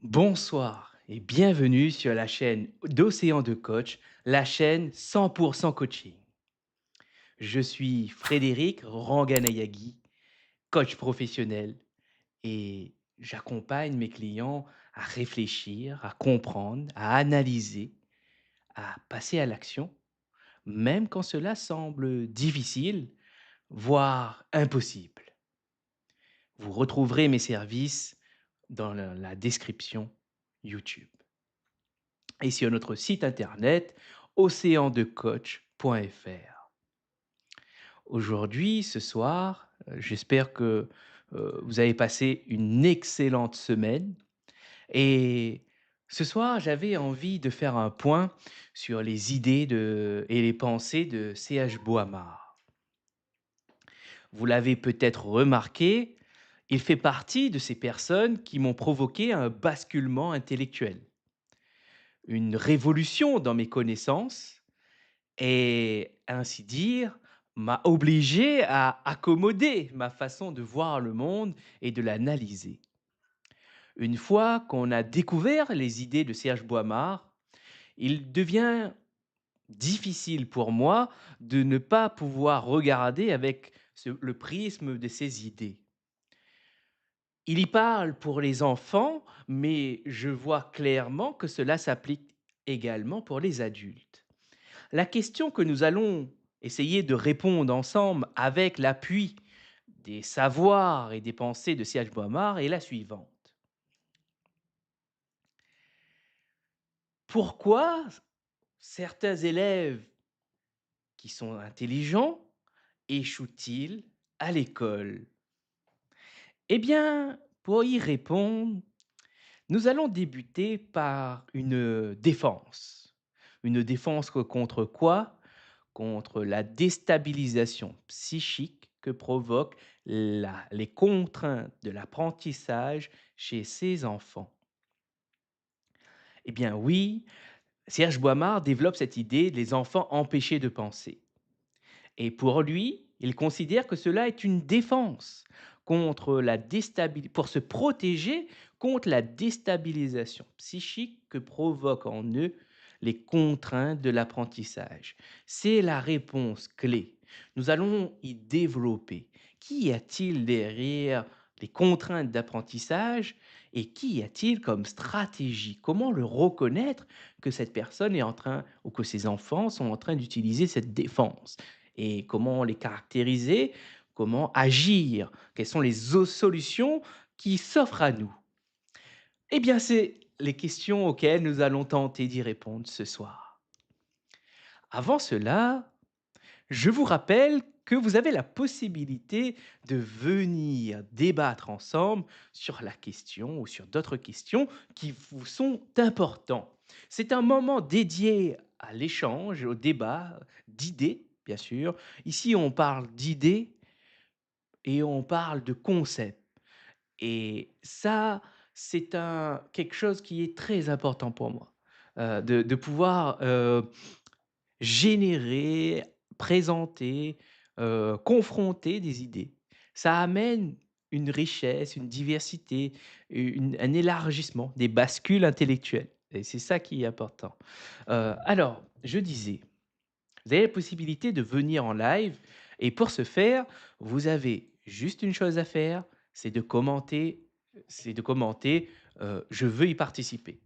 Bonsoir et bienvenue sur la chaîne d'Océan de Coach, la chaîne 100% coaching. Je suis Frédéric Ranganayagi, coach professionnel et j'accompagne mes clients à réfléchir, à comprendre, à analyser, à passer à l'action, même quand cela semble difficile, voire impossible. Vous retrouverez mes services dans la description YouTube et sur notre site internet océandecoach.fr. Aujourd'hui, ce soir, j'espère que vous avez passé une excellente semaine et ce soir, j'avais envie de faire un point sur les idées et les pensées de C.H. Boimard. Vous l'avez peut-être remarqué, il fait partie de ces personnes qui m'ont provoqué un basculement intellectuel, une révolution dans mes connaissances et ainsi dire, m'a obligé à accommoder ma façon de voir le monde et de l'analyser. Une fois qu'on a découvert les idées de Serge Boimard, il devient difficile pour moi de ne pas pouvoir regarder avec le prisme de ses idées. Il y parle pour les enfants, mais je vois clairement que cela s'applique également pour les adultes. La question que nous allons essayer de répondre ensemble avec l'appui des savoirs et des pensées de C.H. Boimard est la suivante. Pourquoi certains élèves qui sont intelligents échouent-ils à l'école? Eh bien, pour y répondre, nous allons débuter par une défense. Une défense contre quoi? Contre la déstabilisation psychique que provoquent les contraintes de l'apprentissage chez ces enfants. Eh bien oui, Serge Boimard développe cette idée des enfants empêchés de penser. Et pour lui, il considère que cela est une défense pour se protéger contre la déstabilisation psychique que provoquent en eux les contraintes de l'apprentissage. C'est la réponse clé. Nous allons y développer. Qu'y a-t-il derrière les contraintes d'apprentissage et qu'y a-t-il comme stratégie? Comment le reconnaître que cette personne est en train ou que ces enfants sont en train d'utiliser cette défense? Et comment les caractériser, comment agir, quelles sont les solutions qui s'offrent à nous. Eh bien, c'est les questions auxquelles nous allons tenter d'y répondre ce soir. Avant cela, je vous rappelle que vous avez la possibilité de venir débattre ensemble sur la question ou sur d'autres questions qui vous sont importantes. C'est un moment dédié à l'échange, au débat d'idées, bien sûr. Ici, on parle d'idées et on parle de concepts. Et ça, c'est quelque chose qui est très important pour moi, de pouvoir générer, présenter, confronter des idées. Ça amène une richesse, une diversité, un élargissement, des bascules intellectuelles. Et c'est ça qui est important. Alors, je disais, vous avez la possibilité de venir en live et pour ce faire, vous avez juste une chose à faire, c'est de commenter, «Je veux y participer».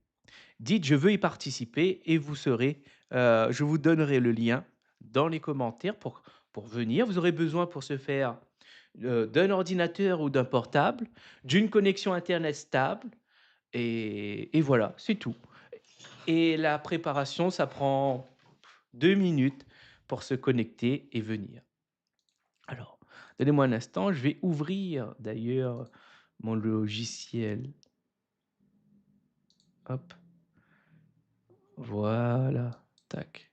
Dites: «Je veux y participer» et je vous donnerai le lien dans les commentaires pour venir. Vous aurez besoin pour ce faire, d'un ordinateur ou d'un portable, d'une connexion internet stable et voilà, c'est tout. Et la préparation, ça prend 2 minutes pour se connecter et venir. Alors, donnez-moi un instant, je vais ouvrir d'ailleurs mon logiciel. Hop, voilà, tac.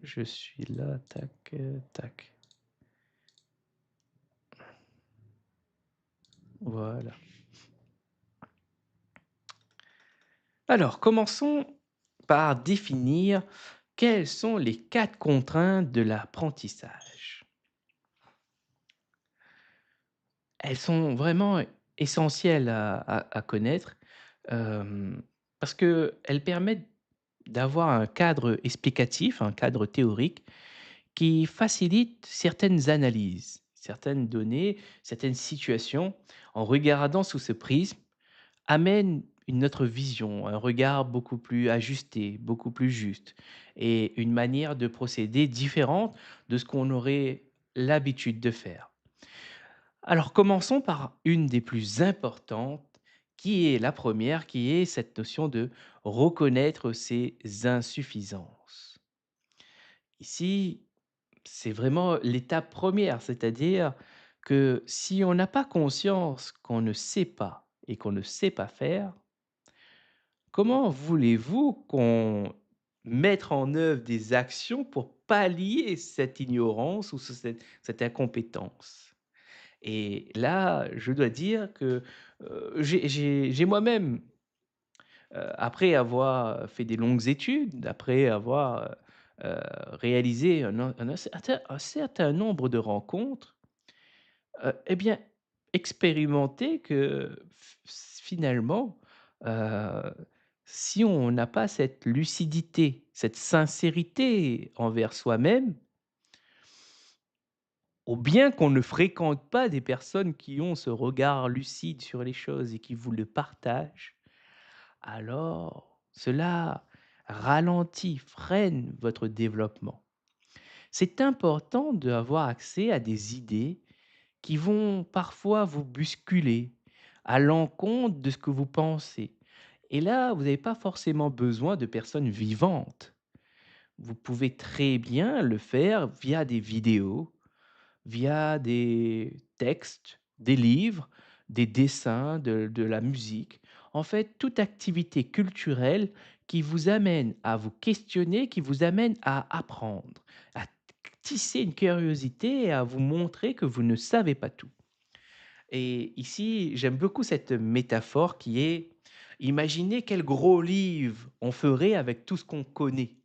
Je suis là, tac, tac. Voilà. Alors, commençons par définir quelles sont les 4 contraintes de l'apprentissage. Elles sont vraiment essentielles à connaître hem, parce qu'elles permettent d'avoir un cadre explicatif, un cadre théorique qui facilite certaines analyses, certaines données, certaines situations. En regardant sous ce prisme, amène une autre vision, un regard beaucoup plus ajusté, beaucoup plus juste et une manière de procéder différente de ce qu'on aurait l'habitude de faire. Alors commençons par une des plus importantes, qui est la première, qui est cette notion de reconnaître ses insuffisances. Ici, c'est vraiment l'étape première, c'est-à-dire que si on n'a pas conscience qu'on ne sait pas et qu'on ne sait pas faire, comment voulez-vous qu'on mette en œuvre des actions pour pallier cette ignorance ou cette incompétence? Et là, je dois dire que, j'ai moi-même, après avoir fait des longues études, après avoir, réalisé un certain nombre de rencontres, et bien, expérimenter que finalement, heu, si on n'a pas cette lucidité, cette sincérité envers soi-même, ou bien qu'on ne fréquente pas des personnes qui ont ce regard lucide sur les choses et qui vous le partagent, alors cela ralentit, freine votre développement. C'est important d'avoir accès à des idées qui vont parfois vous bousculer à l'encontre de ce que vous pensez. Et là, vous n'avez pas forcément besoin de personnes vivantes. Vous pouvez très bien le faire via des vidéos, via des textes, des livres, des dessins, de la musique. En fait, toute activité culturelle qui vous amène à vous questionner, qui vous amène à apprendre, à tisser une curiosité et à vous montrer que vous ne savez pas tout. Et ici, j'aime beaucoup cette métaphore qui est, imaginez quel gros livre on ferait avec tout ce qu'on connaît.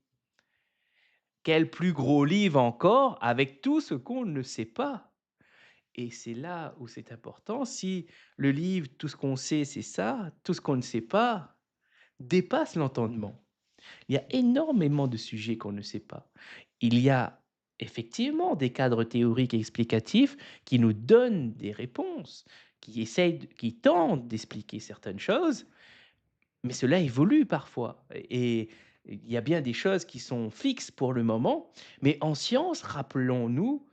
Quel plus gros livre encore avec tout ce qu'on ne sait pas. Et c'est là où c'est important. Si le livre, tout ce qu'on sait, c'est ça, tout ce qu'on ne sait pas dépasse l'entendement. Il y a énormément de sujets qu'on ne sait pas. Il y a effectivement des cadres théoriques et explicatifs qui nous donnent des réponses, qui tentent d'expliquer certaines choses, mais cela évolue parfois. Et il y a bien des choses qui sont fixes pour le moment, mais en science, rappelons-nous,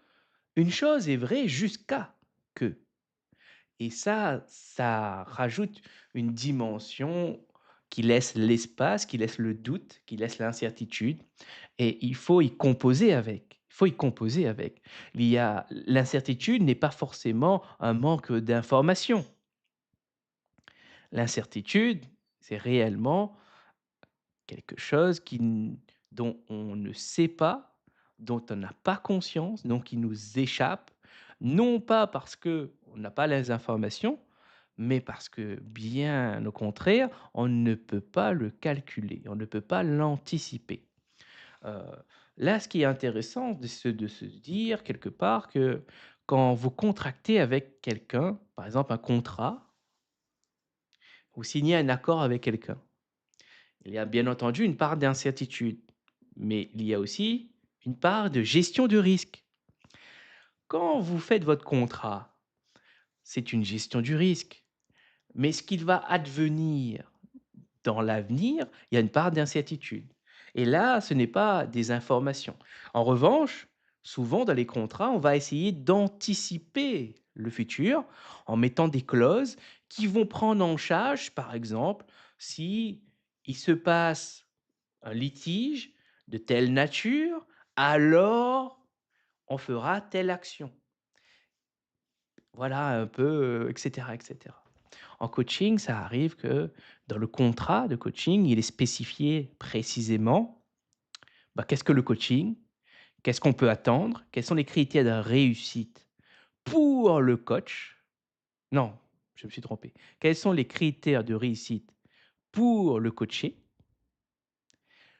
une chose est vraie jusqu'à que. Et ça rajoute une dimension qui laisse l'espace, qui laisse le doute, qui laisse l'incertitude et il faut y composer avec. Il faut y composer avec. L'incertitude n'est pas forcément un manque d'information. L'incertitude, c'est réellement quelque chose dont on ne sait pas, dont on n'a pas conscience, donc qui nous échappe, non pas parce qu'on n'a pas les informations, mais parce que, bien au contraire, on ne peut pas le calculer, on ne peut pas l'anticiper. Heu, Là, ce qui est intéressant de se dire quelque part que quand vous contractez avec quelqu'un, par exemple un contrat, vous signez un accord avec quelqu'un. Il y a bien entendu une part d'incertitude, mais il y a aussi une part de gestion de risque. Quand vous faites votre contrat, c'est une gestion du risque, mais ce qu'il va advenir dans l'avenir, il y a une part d'incertitude. Et là, ce n'est pas des informations. En revanche, souvent dans les contrats, on va essayer d'anticiper le futur en mettant des clauses qui vont prendre en charge, par exemple, si il se passe un litige de telle nature, alors on fera telle action. Voilà un peu, et cetera, et cetera. En coaching, ça arrive que dans le contrat de coaching, il est spécifié précisément, bah, qu'est-ce que le coaching? Qu'est-ce qu'on peut attendre? Quels sont les critères de réussite pour le coach? Non, je me suis trompé. Quels sont les critères de réussite pour le coaché?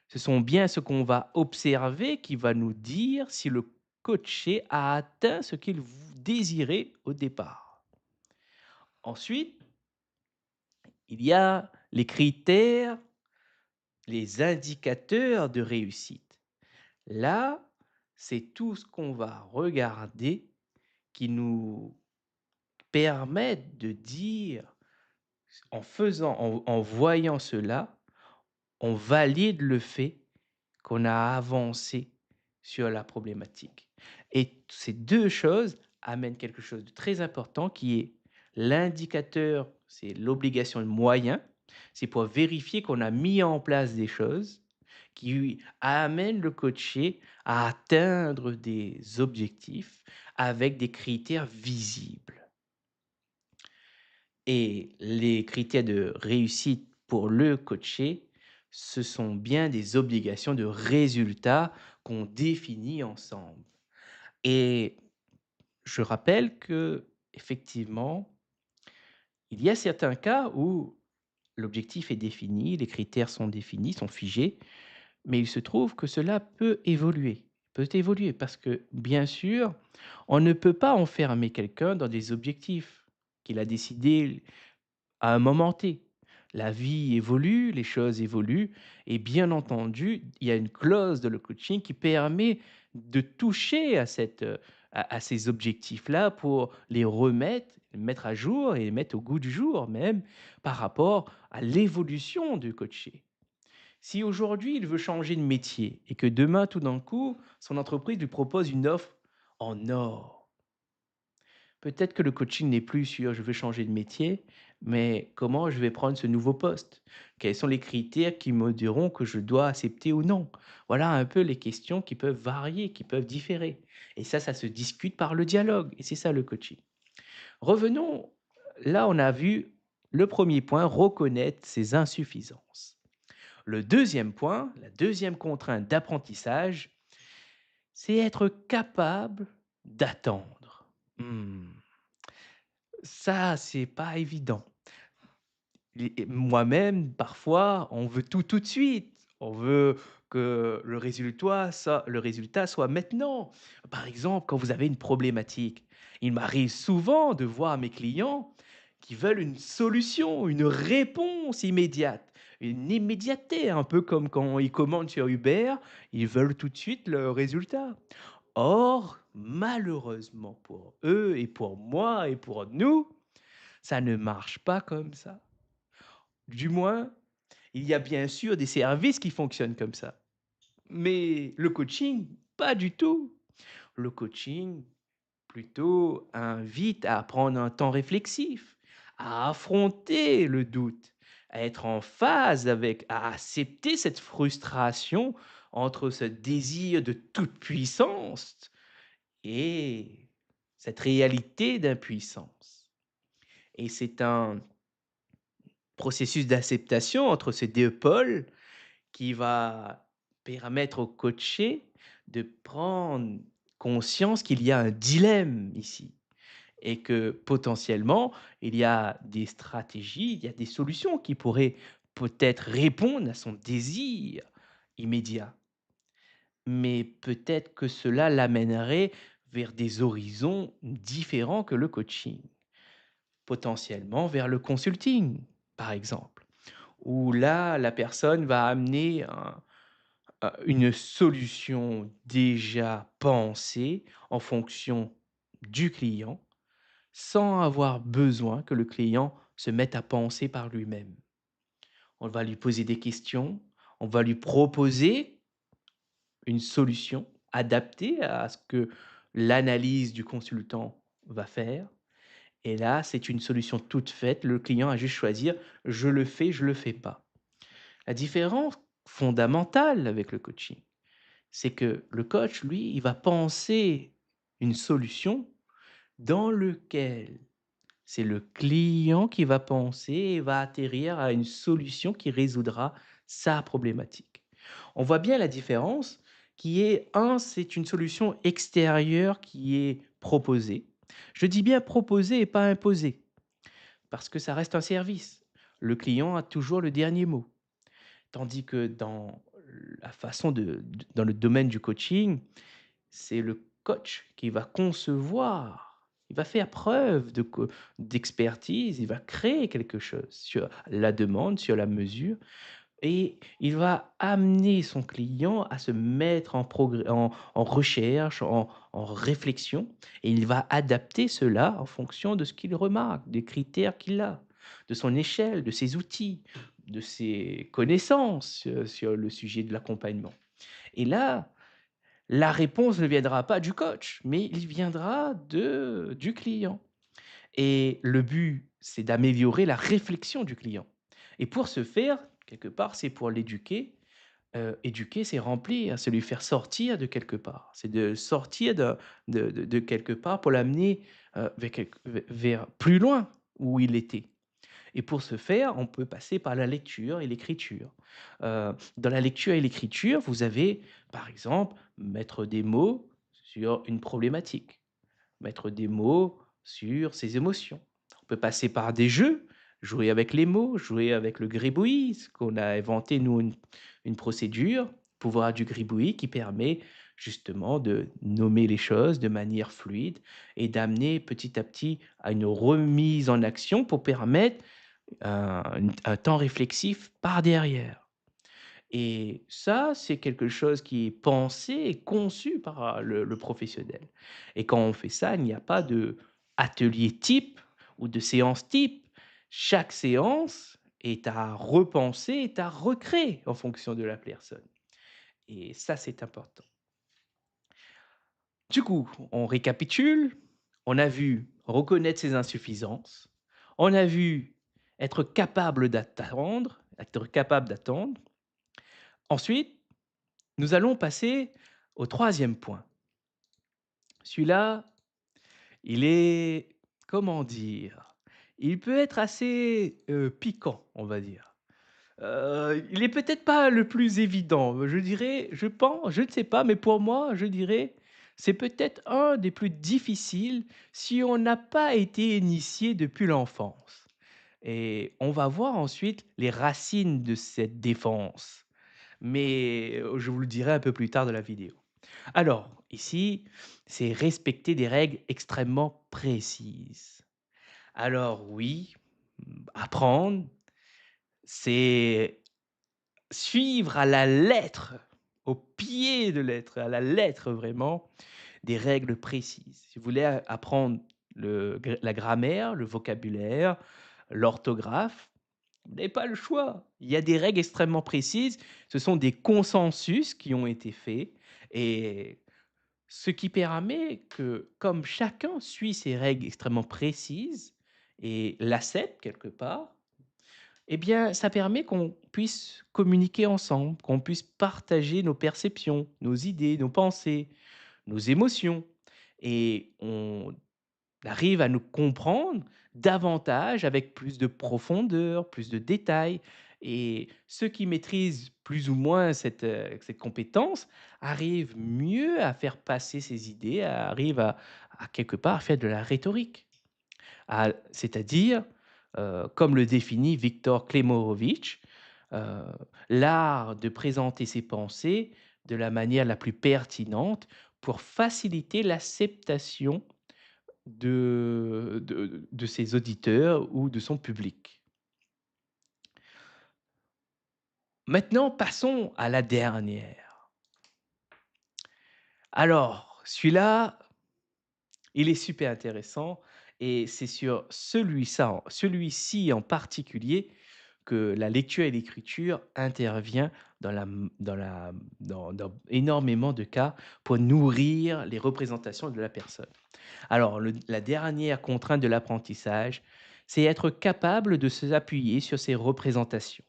Ce sont bien ce qu'on va observer qui va nous dire si le coaché a atteint ce qu'il désirait au départ. Ensuite, il y a les critères, les indicateurs de réussite. Là, c'est tout ce qu'on va regarder qui nous permettent de dire, en voyant cela, on valide le fait qu'on a avancé sur la problématique. Et ces 2 choses amènent quelque chose de très important qui est l'indicateur, c'est l'obligation de moyen, c'est pour vérifier qu'on a mis en place des choses qui amènent le coaché à atteindre des objectifs avec des critères visibles. Et les critères de réussite pour le coaché, ce sont bien des obligations de résultats qu'on définit ensemble. Et je rappelle que effectivement, il y a certains cas où l'objectif est défini, les critères sont définis, sont figés, mais il se trouve que cela peut évoluer parce que, bien sûr, on ne peut pas enfermer quelqu'un dans des objectifs qu'il a décidés à un moment T. La vie évolue, les choses évoluent et bien entendu, il y a une clause de le coaching qui permet de toucher à à ces objectifs-là pour les remettre, les mettre à jour et les mettre au goût du jour même par rapport à l'évolution du coaché. Si aujourd'hui il veut changer de métier et que demain tout d'un coup, son entreprise lui propose une offre en or, peut-être que le coaching n'est plus sur je veux changer de métier, mais comment je vais prendre ce nouveau poste? Quels sont les critères qui me diront que je dois accepter ou non? Voilà un peu les questions qui peuvent varier, qui peuvent différer. Et ça se discute par le dialogue. Et c'est ça le coaching. Revenons, là on a vu le premier point, reconnaître ses insuffisances. Le deuxième point, la deuxième contrainte d'apprentissage, c'est être capable d'attendre. Hmm. Ça, c'est pas évident. Et moi-même, parfois, on veut tout, tout de suite. On veut que le résultat soit maintenant. Par exemple, quand vous avez une problématique, il m'arrive souvent de voir mes clients qui veulent une solution, une réponse immédiate, une immédiateté, un peu comme quand ils commandent sur Uber, ils veulent tout de suite le résultat. Or, malheureusement pour eux et pour moi et pour nous, ça ne marche pas comme ça. Du moins, il y a bien sûr des services qui fonctionnent comme ça. Mais le coaching, pas du tout. Le coaching, plutôt, invite à prendre un temps réflexif, à affronter le doute, à être en phase avec, à accepter cette frustration entre ce désir de toute puissance et cette réalité d'impuissance. Et c'est un processus d'acceptation entre ces 2 pôles qui va permettre au coaché de prendre conscience qu'il y a un dilemme ici et que potentiellement, il y a des stratégies, il y a des solutions qui pourraient peut-être répondre à son désir immédiat. Mais peut-être que cela l'amènerait vers des horizons différents que le coaching. Potentiellement vers le consulting, par exemple, où là, la personne va amener une solution déjà pensée en fonction du client, sans avoir besoin que le client se mette à penser par lui-même. On va lui poser des questions, on va lui proposer une solution adaptée à ce que l'analyse du consultant va faire. Et là, c'est une solution toute faite. Le client a juste choisir: «Je le fais, je le fais pas». La différence fondamentale avec le coaching, c'est que le coach, lui, il va penser une solution dans lequel c'est le client qui va penser et va atterrir à une solution qui résoudra sa problématique. On voit bien la différence qui est, un, c'est une solution extérieure qui est proposée. Je dis bien proposée et pas imposée, parce que ça reste un service. Le client a toujours le dernier mot. Tandis que dans la façon dans le domaine du coaching, c'est le coach qui va concevoir, Il va faire preuve d'expertise, il va créer quelque chose sur la demande, sur la mesure et il va amener son client à se mettre en recherche, en réflexion et il va adapter cela en fonction de ce qu'il remarque, des critères qu'il a, de son échelle, de ses outils, de ses connaissances, sur le sujet de l'accompagnement. Et là, la réponse ne viendra pas du coach, mais il viendra du client. Et le but, c'est d'améliorer la réflexion du client. Et pour ce faire, quelque part, c'est pour l'éduquer. Éduquer, c'est remplir, c'est lui faire sortir de quelque part. C'est de sortir de quelque part pour l'amener vers plus loin où il était. Et pour ce faire, on peut passer par la lecture et l'écriture. Dans la lecture et l'écriture, vous avez, par exemple, mettre des mots sur une problématique, mettre des mots sur ses émotions. On peut passer par des jeux, jouer avec les mots, jouer avec le gribouillis, ce qu'on a inventé, nous, une procédure, pouvoir du gribouillis qui permet justement de nommer les choses de manière fluide et d'amener petit à petit à une remise en action pour permettre un temps réflexif par derrière. Et ça, c'est quelque chose qui est pensé et conçu par le professionnel. Et quand on fait ça, il n'y a pas de atelier type ou de séance type. Chaque séance est à repenser, est à recréer en fonction de la personne. Et ça, c'est important. Du coup, on récapitule. On a vu reconnaître ses insuffisances. On a vu être capable d'attendre. Ensuite, nous allons passer au troisième point. Celui-là, il est, comment dire? Il peut être assez, piquant, on va dire. Il est peut-être pas le plus évident, je dirais, je pense, je ne sais pas, mais pour moi, je dirais, c'est peut-être un des plus difficiles si on n'a pas été initié depuis l'enfance et on va voir ensuite les racines de cette défense, mais je vous le dirai un peu plus tard dans la vidéo. Alors, ici, c'est respecter des règles extrêmement précises. Alors oui, apprendre, c'est suivre à la lettre, au pied de lettre, à la lettre vraiment, des règles précises. Si vous voulez apprendre la grammaire, le vocabulaire, l'orthographe, vous n'avez pas le choix. Il y a des règles extrêmement précises. Ce sont des consensus qui ont été faits et ce qui permet que, comme chacun suit ces règles extrêmement précises et l'accepte quelque part, eh bien, ça permet qu'on puisse communiquer ensemble, qu'on puisse partager nos perceptions, nos idées, nos pensées, nos émotions. Et on arrive à nous comprendre davantage avec plus de profondeur, plus de détails. Et ceux qui maîtrisent plus ou moins cette compétence arrivent mieux à faire passer ces idées, arrivent à quelque part faire de la rhétorique. C'est-à-dire, comme le définit Viktor Klemorovitch, heu, l'art de présenter ses pensées de la manière la plus pertinente pour faciliter l'acceptation de ses auditeurs ou de son public. Maintenant, passons à la dernière. Alors, celui-là, il est super intéressant et c'est sur celui-ci en particulier que la lecture et l'écriture intervient dans énormément de cas pour nourrir les représentations de la personne. Alors, la dernière contrainte de l'apprentissage, c'est être capable de s'appuyer sur ces représentations.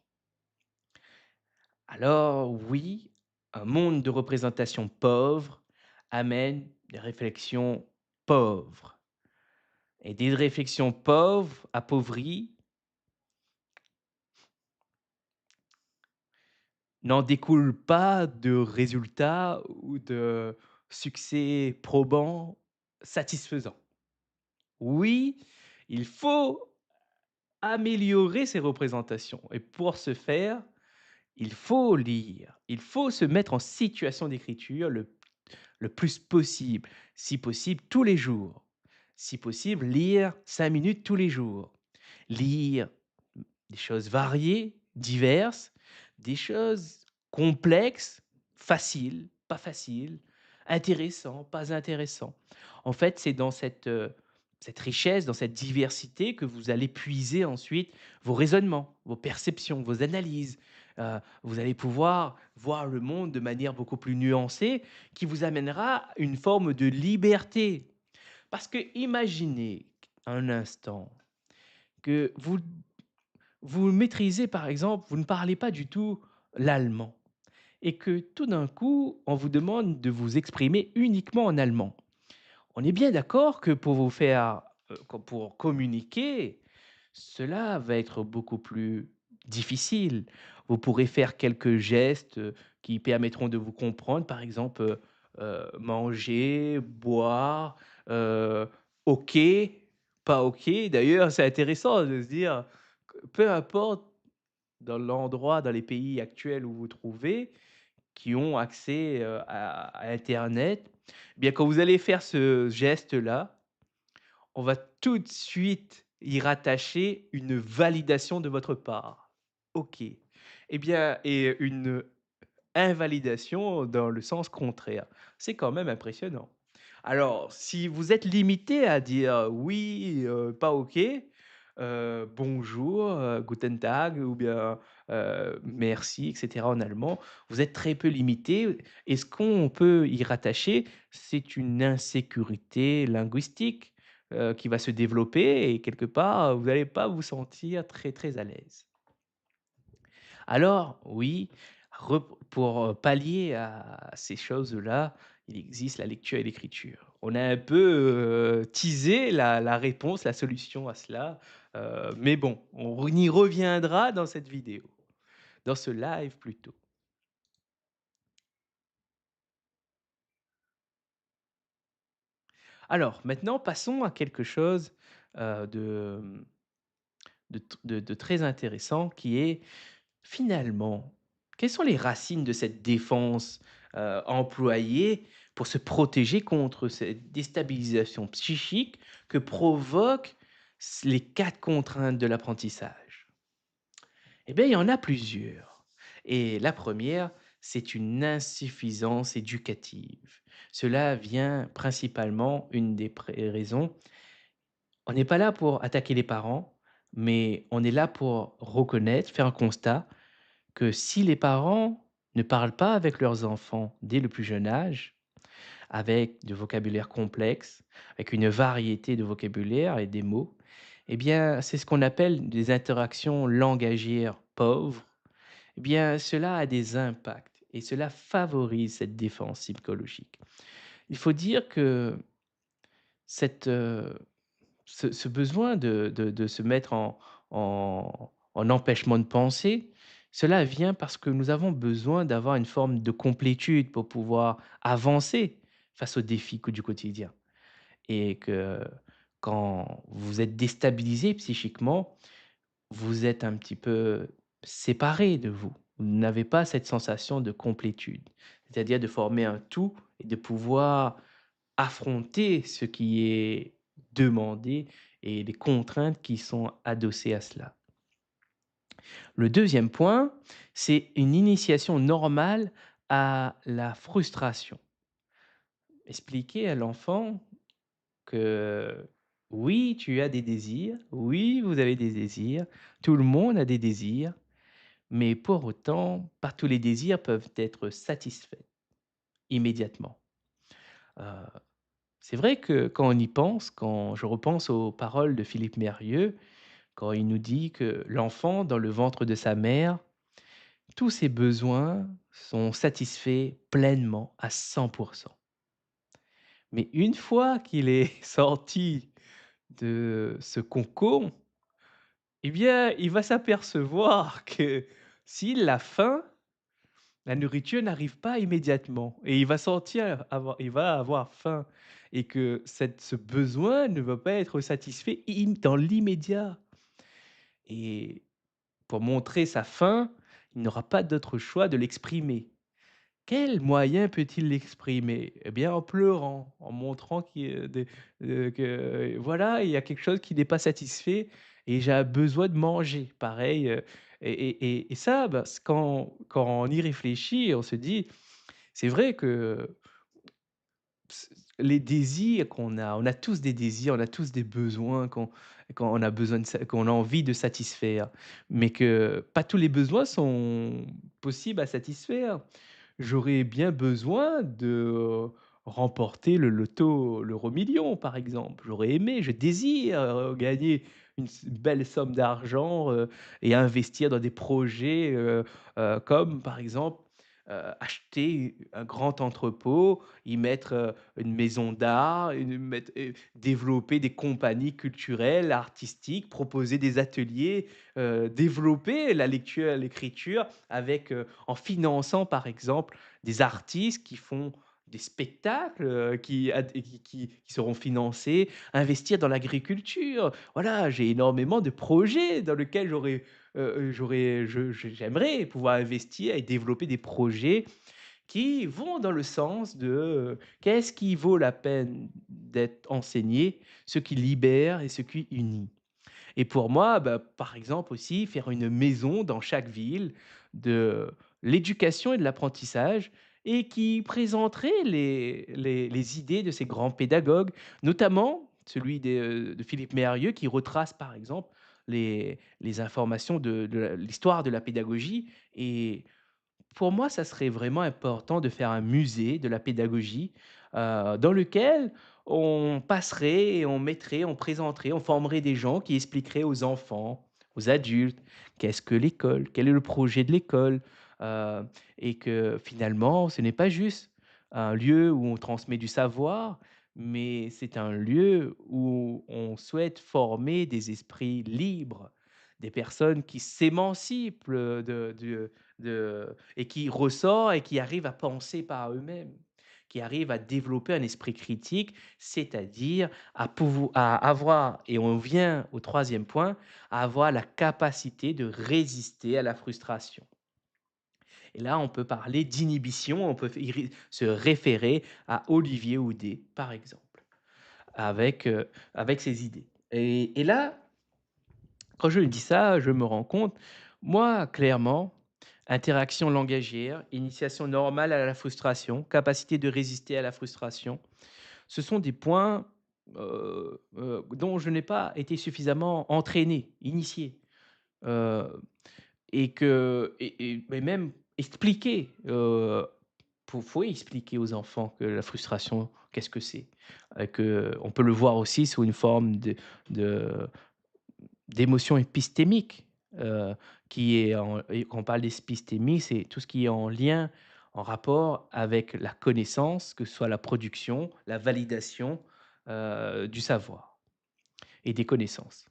Alors, oui, un monde de représentation pauvre amène des réflexions pauvres. Et des réflexions pauvres, appauvries, n'en découlent pas de résultats ou de succès probants, satisfaisants. Oui, il faut améliorer ces représentations et pour ce faire, il faut lire, il faut se mettre en situation d'écriture le plus possible, si possible tous les jours. Si possible, lire 5 minutes tous les jours. Lire des choses variées, diverses, des choses complexes, faciles, pas faciles, intéressants, pas intéressants. En fait, c'est dans cette richesse, dans cette diversité que vous allez puiser ensuite vos raisonnements, vos perceptions, vos analyses. Vous allez pouvoir voir le monde de manière beaucoup plus nuancée qui vous amènera une forme de liberté. Parce que imaginez un instant que vous maîtrisez, par exemple, vous ne parlez pas du tout l'allemand et que tout d'un coup, on vous demande de vous exprimer uniquement en allemand. On est bien d'accord que pour vous faire, pour communiquer, cela va être beaucoup plus difficile. Vous pourrez faire quelques gestes, qui permettront de vous comprendre, par exemple, manger, boire, heu, OK, pas OK. D'ailleurs, c'est intéressant de se dire que peu importe dans l'endroit, dans les pays actuels où vous vous trouvez, qui ont accès, à internet, eh bien quand vous allez faire ce geste-là, on va tout de suite y rattacher une validation de votre part. OK. Eh bien et une invalidation dans le sens contraire. C'est quand même impressionnant. Alors, si vous êtes limité à dire oui, pas OK, bonjour, guten Tag ou bien, merci et cetera en allemand, vous êtes très peu limité et ce qu'on peut y rattacher, c'est une insécurité linguistique, qui va se développer et quelque part, vous n'allez pas vous sentir très, très à l'aise. Alors oui, pour, pallier à ces choses-là, il existe la lecture et l'écriture. On a un peu, teasé la réponse, la solution à cela, mais bon, on y reviendra dans cette vidéo, dans ce live plutôt. Alors maintenant, passons à quelque chose, de, de très intéressant qui est finalement, quelles sont les racines de cette défense, employée pour se protéger contre cette déstabilisation psychique que provoquent les 4 contraintes de l'apprentissage? Eh bien, il y en a plusieurs et la première, c'est une insuffisance éducative. Cela vient principalement, une des raisons, on n'est pas là pour attaquer les parents, mais on est là pour reconnaître, faire un constat que si les parents ne parlent pas avec leurs enfants dès le plus jeune âge, avec du vocabulaire complexe, avec une variété de vocabulaire et des mots, eh bien, c'est ce qu'on appelle des interactions langagières pauvres. Eh bien, cela a des impacts et cela favorise cette défense psychologique. Il faut dire que cette, ce besoin de se mettre en empêchement de penser, cela vient parce que nous avons besoin d'avoir une forme de complétude pour pouvoir avancer face aux défis du quotidien et que quand vous êtes déstabilisé psychiquement, vous êtes un petit peu séparé de vous. Vous n'avez pas cette sensation de complétude, c'est-à-dire de former un tout et de pouvoir affronter ce qui est demandé et les contraintes qui sont adossées à cela. Le deuxième point, c'est une initiation normale à la frustration. Expliquer à l'enfant que oui, tu as des désirs, oui, vous avez des désirs, tout le monde a des désirs, mais pour autant, pas tous les désirs peuvent être satisfaits immédiatement. Euh, C'est vrai que quand on y pense, quand je repense aux paroles de Philippe Mérieux, quand il nous dit que l'enfant dans le ventre de sa mère, tous ses besoins sont satisfaits pleinement à 100. Mais une fois qu'il est sorti de ce cocon, eh bien, il va s'apercevoir que s'il a faim, la nourriture n'arrive pas immédiatement et il va avoir faim et que ce besoin ne va pas être satisfait dans l'immédiat et pour montrer sa faim, il n'aura pas d'autre choix de l'exprimer Quel moyen peut-il l'exprimer? Eh bien, en pleurant, en montrant que voilà, il y a quelque chose qui n'est pas satisfait et j'ai un besoin de manger. Pareil, et ça, bah, quand on y réfléchit, on se dit: «C'est vrai que s les désirs on a tous des désirs, on a tous des besoins qu'on on a besoin de sa qu'on a envie de satisfaire, mais que pas tous les besoins sont possibles à satisfaire. J'aurais bien besoin de remporter le loto l'euro-million, par exemple. J'aurais aimé, je désire, gagner une belle somme d'argent, et investir dans des projets, comme par exemple, acheter un grand entrepôt, y mettre, une maison d'art, développer des compagnies culturelles, artistiques, proposer des ateliers, développer la lecture, l'écriture avec, en finançant par exemple des artistes qui font des spectacles, qui seront financés, investir dans l'agriculture. Voilà, j'ai énormément de projets dans lesquels j'aurais j'aimerais pouvoir investir et développer des projets qui vont dans le sens de, qu'est-ce qui vaut la peine d'être enseigné? Ce qui libère et ce qui unit. Et pour moi, bah, par exemple aussi, faire une maison dans chaque ville de l'éducation et de l'apprentissage et qui présenterait les idées de ces grands pédagogues, notamment celui de Philippe Mérieux qui retrace par exemple les informations de l'histoire de la pédagogie. Et pour moi, ça serait vraiment important de faire un musée de la pédagogie, dans lequel on passerait et on présenterait, on formerait des gens qui expliqueraient aux enfants, aux adultes, qu'est-ce que l'école? Quel est le projet de l'école? Heu et que finalement, ce n'est pas juste un lieu où on transmet du savoir, mais c'est un lieu où on souhaite former des esprits libres, des personnes qui s'émancipent, et qui ressort et qui arrivent à penser par eux-mêmes, qui arrivent à développer un esprit critique, c'est-à-dire à avoir, et on vient au troisième point, à avoir la capacité de résister à la frustration. Et là, on peut parler d'inhibition, on peut se référer à Olivier Houdet, par exemple, avec ses idées. Et là, quand je dis ça, je me rends compte, moi, clairement, interaction langagière, initiation normale à la frustration, capacité de résister à la frustration, ce sont des points, dont je n'ai pas été suffisamment entraîné, initié, heu et mais même expliquer, faut expliquer aux enfants que la frustration, qu'est-ce que c'est? On peut le voir aussi sous une forme de d'émotions épistémiques, qui est en et quand on parle d'épistémie, c'est tout ce qui est en lien, en rapport avec la connaissance, que ce soit la production, la validation, du savoir et des connaissances.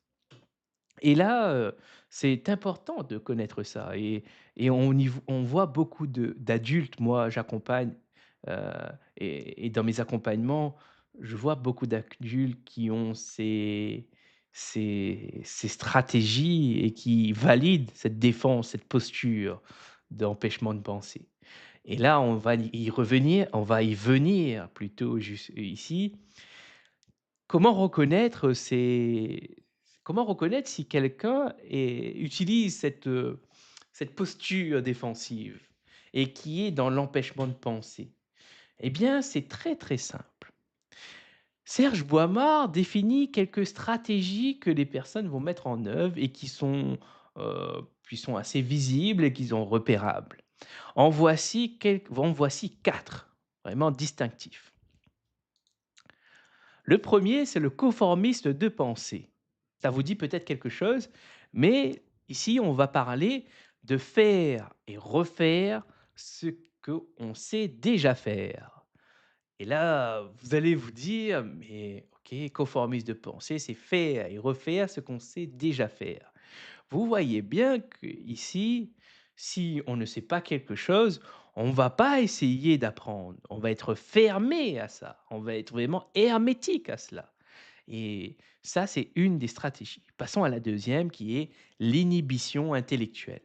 Et là, c'est important de connaître ça et on voit beaucoup d'adultes. Moi, j'accompagne, heu et dans mes accompagnements, je vois beaucoup d'adultes qui ont ces stratégies et qui valident cette défense, cette posture d'empêchement de penser. Et là, on va y venir plutôt ici. Comment reconnaître comment reconnaître si quelqu'un utilise cette posture défensive et qui est dans l'empêchement de penser? Eh bien, c'est très, très simple. Serge Boimard définit quelques stratégies que les personnes vont mettre en œuvre et qui sont assez visibles et qui sont repérables. En voici 4, vraiment distinctifs. Le premier, c'est le conformisme de pensée. Ça vous dit peut-être quelque chose, mais ici, on va parler de faire et refaire ce qu'on sait déjà faire. Et là, vous allez vous dire, mais ok, conformisme de pensée, c'est faire et refaire ce qu'on sait déjà faire. Vous voyez bien que ici, si on ne sait pas quelque chose, on va pas essayer d'apprendre. On va être fermé à ça. On va être vraiment hermétique à cela. Et ça, c'est une des stratégies. Passons à la deuxième qui est l'inhibition intellectuelle.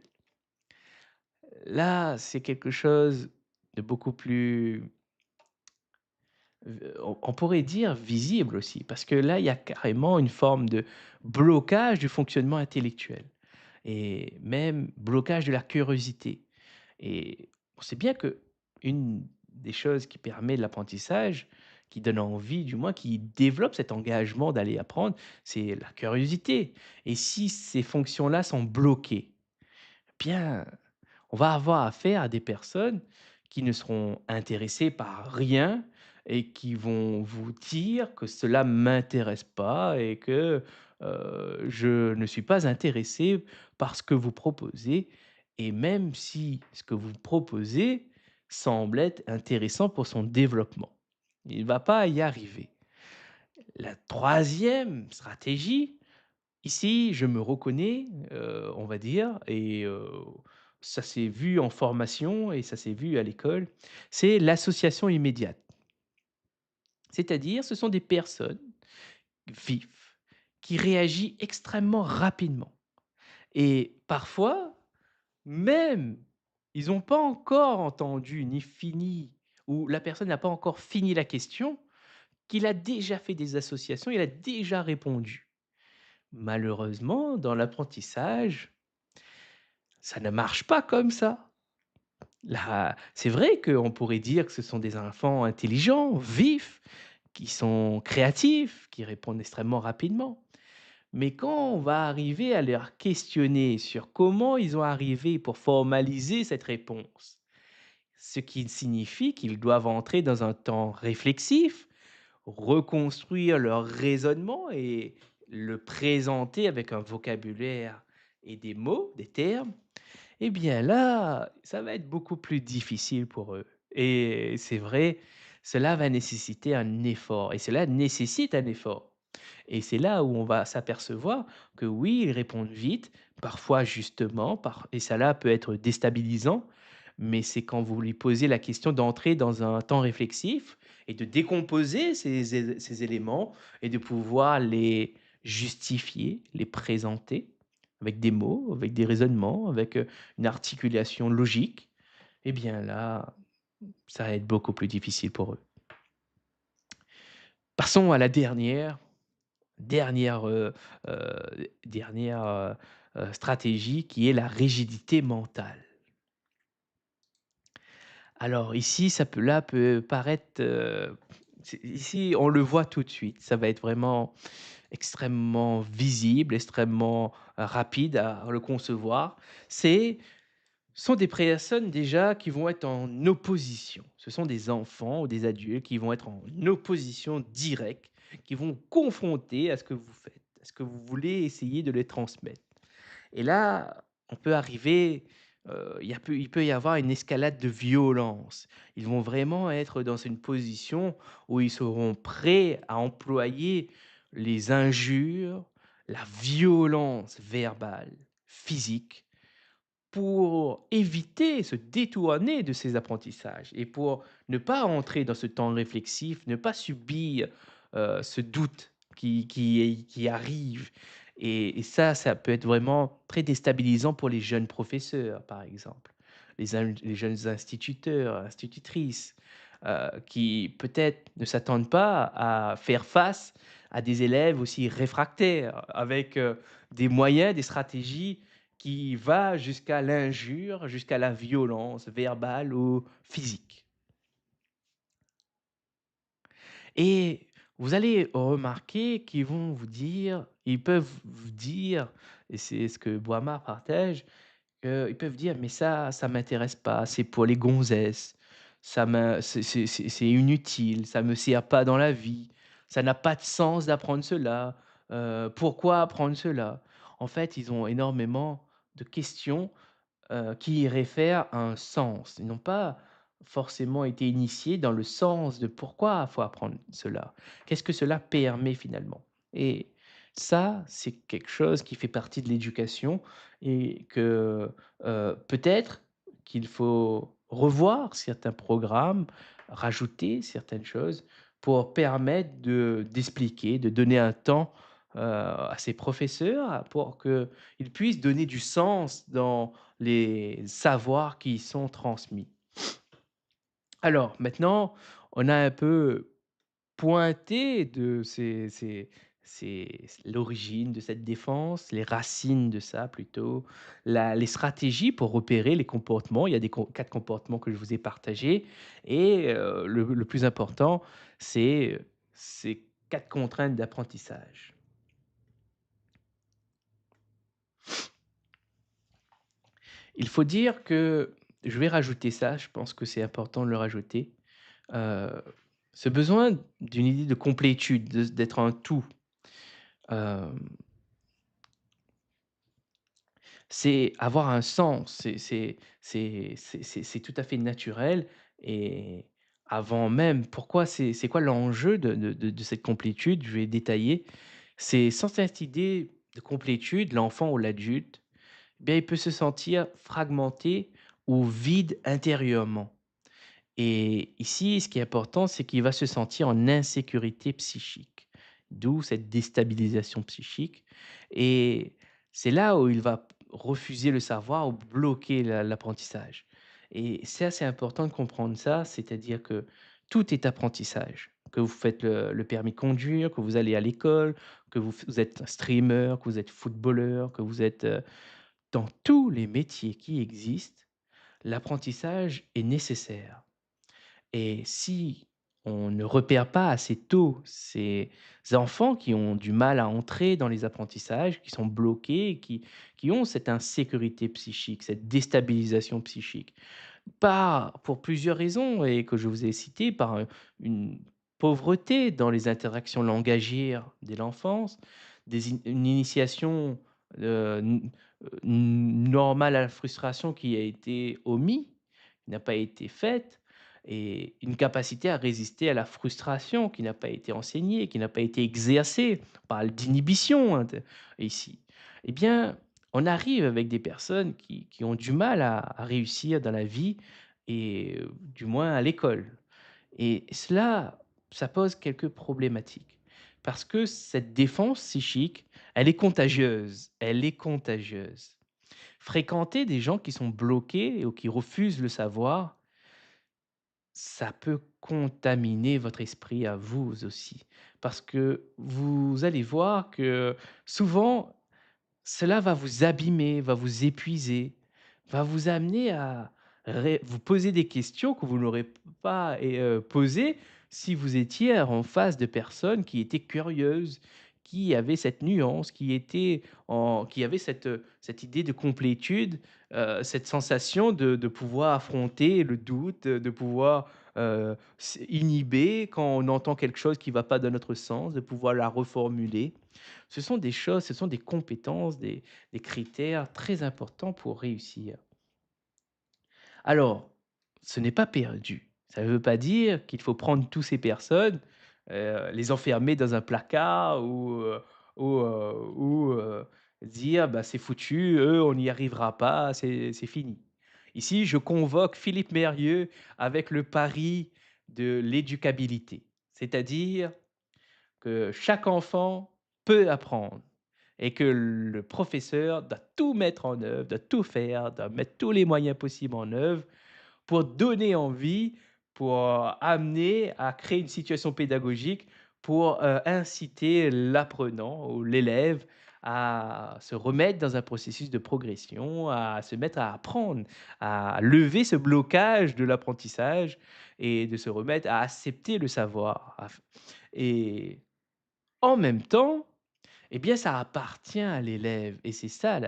Là, c'est quelque chose. de beaucoup plus, on pourrait dire visible aussi, parce que là, il y a carrément une forme de blocage du fonctionnement intellectuel et même blocage de la curiosité. Et on sait bien que une des choses qui permet l'apprentissage, qui donne envie, du moins qui développe cet engagement d'aller apprendre, c'est la curiosité. Et si ces fonctions-là sont bloquées, bien, on va avoir affaire à des personnes qui ne seront intéressées par rien et qui vont vous dire que cela m'intéresse pas et que, je ne suis pas intéressé par ce que vous proposez et même si ce que vous proposez semble être intéressant pour son développement. Il ne va pas y arriver. La troisième stratégie, ici, je me reconnais, on va dire et ça s'est vu en formation et ça s'est vu à l'école, c'est l'association immédiate. C'est-à-dire, ce sont des personnes vives qui réagissent extrêmement rapidement et parfois, même, ils n'ont pas encore entendu ni fini ou la personne n'a pas encore fini la question, qu'il a déjà fait des associations, il a déjà répondu. Malheureusement, dans l'apprentissage, ça ne marche pas comme ça. Là, c'est vrai qu'on pourrait dire que ce sont des enfants intelligents, vifs, qui sont créatifs, qui répondent extrêmement rapidement. Mais quand on va arriver à leur questionner sur comment ils ont arrivé pour formaliser cette réponse, ce qui signifie qu'ils doivent entrer dans un temps réflexif, reconstruire leur raisonnement et le présenter avec un vocabulaire et des mots, des termes, eh bien là, ça va être beaucoup plus difficile pour eux et c'est vrai, cela va nécessiter un effort et cela nécessite un effort et c'est là où on va s'apercevoir que oui, ils répondent vite, parfois justement, et ça là peut être déstabilisant, mais c'est quand vous lui posez la question d'entrer dans un temps réflexif et de décomposer ces éléments et de pouvoir les justifier, les présenter avec des mots, avec des raisonnements, avec, une articulation logique, eh bien là, ça va être beaucoup plus difficile pour eux. Passons à la dernière, dernière, stratégie qui est la rigidité mentale. Alors ici, ça peut là, peut paraître, ici, on le voit tout de suite, ça va être vraiment extrêmement visible, extrêmement, rapide à le concevoir. Sont des personnes déjà qui vont être en opposition. Ce sont des enfants ou des adultes qui vont être en opposition directe, qui vont confronter à ce que vous faites, à ce que vous voulez essayer de les transmettre. Et là, on peut arriver, il peut y avoir une escalade de violence. Ils vont vraiment être dans une position où ils seront prêts à employer les injures, la violence verbale, physique, pour éviter, se détourner de ces apprentissages et pour ne pas entrer dans ce temps réflexif, ne pas subir, ce doute qui arrive et ça peut être vraiment très déstabilisant pour les jeunes professeurs, par exemple. Les jeunes instituteurs, institutrices, qui peut-être ne s'attendent pas à faire face à des élèves aussi réfractaires avec, des moyens, des stratégies qui va jusqu'à l'injure, jusqu'à la violence verbale ou physique. Et vous allez remarquer qu'ils vont vous dire ils peuvent vous dire et c'est ce que Boimard partage, ils peuvent dire: «Mais ça m'intéresse pas, c'est pour les gonzesses, c'est inutile, ça me sert pas dans la vie, ça n'a pas de sens d'apprendre cela, pourquoi apprendre cela?» En fait, ils ont énormément de questions qui réfèrent à un sens. Ils n'ont pas forcément été initiés dans le sens de pourquoi il faut apprendre cela. Qu'est-ce que cela permet finalement? Et ça, c'est quelque chose qui fait partie de l'éducation et que, peut-être qu'il faut revoir certains programmes, rajouter certaines choses pour permettre d'expliquer, de donner un temps, à ces professeurs pour qu'ils puissent donner du sens dans les savoirs qui y sont transmis. Alors maintenant, on a un peu pointé de l'origine de cette défense, les racines de ça plutôt, les stratégies pour repérer les comportements. Il y a des cas de comportements que je vous ai partagés et le plus important, c'est ces 4 contraintes d'apprentissage. Il faut dire que je vais rajouter ça, je pense que c'est important de le rajouter, heu, ce besoin d'une idée de complétude, d'être un tout. Hem, c'est avoir un sens, c'est tout à fait naturel et avant même pourquoi c'est quoi l'enjeu de cette complétude? Je vais détailler. C'est sans cette idée de complétude, l'enfant ou l'adulte, eh bien, il peut se sentir fragmenté ou vide intérieurement. Et ici, ce qui est important, c'est qu'il va se sentir en insécurité psychique, d'où cette déstabilisation psychique et c'est là où il va refuser le savoir ou bloquer l'apprentissage et c'est assez important de comprendre ça, c'est-à-dire que tout est apprentissage. Que vous faites le permis de conduire, que vous allez à l'école, que vous êtes un streamer, que vous êtes footballeur, que vous êtes, dans tous les métiers qui existent, l'apprentissage est nécessaire. Et si on ne repère pas assez tôt ces enfants qui ont du mal à entrer dans les apprentissages, qui sont bloqués, qui ont cette insécurité psychique, cette déstabilisation psychique, pas pour plusieurs raisons et que je vous ai citées, par, une pauvreté dans les interactions langagières dès l'enfance, une initiation, normale à la frustration qui a été omis, qui n'a pas été faite et une capacité à résister à la frustration qui n'a pas été enseignée, qui n'a pas été exercée. On parle d'inhibition, hein, de ici. Eh bien, on arrive avec des personnes qui ont du mal à réussir dans la vie et du moins à l'école et cela, ça pose quelques problématiques parce que cette défense psychique, elle est contagieuse, elle est contagieuse. Fréquenter des gens qui sont bloqués ou qui refusent le savoir, ça peut contaminer votre esprit à vous aussi parce que vous allez voir que souvent cela va vous abîmer, va vous épuiser, va vous amener à vous poser des questions que vous n'aurez pas posées si vous étiez en face de personnes qui étaient curieuses, qui avaient cette nuance, qui avaient cette idée de complétude, cette sensation de pouvoir affronter le doute, de pouvoir inhiber quand on entend quelque chose qui ne va pas dans notre sens, de pouvoir la reformuler. Ce sont des choses, ce sont des compétences, des critères très importants pour réussir. Alors, ce n'est pas perdu. Ça ne veut pas dire qu'il faut prendre tous ces personnes, les enfermer dans un placard ou dire: «Bah, c'est foutu, eux, on n'y arrivera pas, c'est fini». Ici, je convoque Philippe Mérieux avec le pari de l'éducabilité. C'est-à-dire que chaque enfant peut apprendre et que le professeur doit tout mettre en œuvre, doit tout faire, doit mettre tous les moyens possibles en œuvre pour donner envie, pour amener à créer une situation pédagogique pour, inciter l'apprenant ou l'élève à se remettre dans un processus de progression, à se mettre à apprendre, à lever ce blocage de l'apprentissage et de se remettre à accepter le savoir, et en même temps, eh bien, ça appartient à l'élève et c'est ça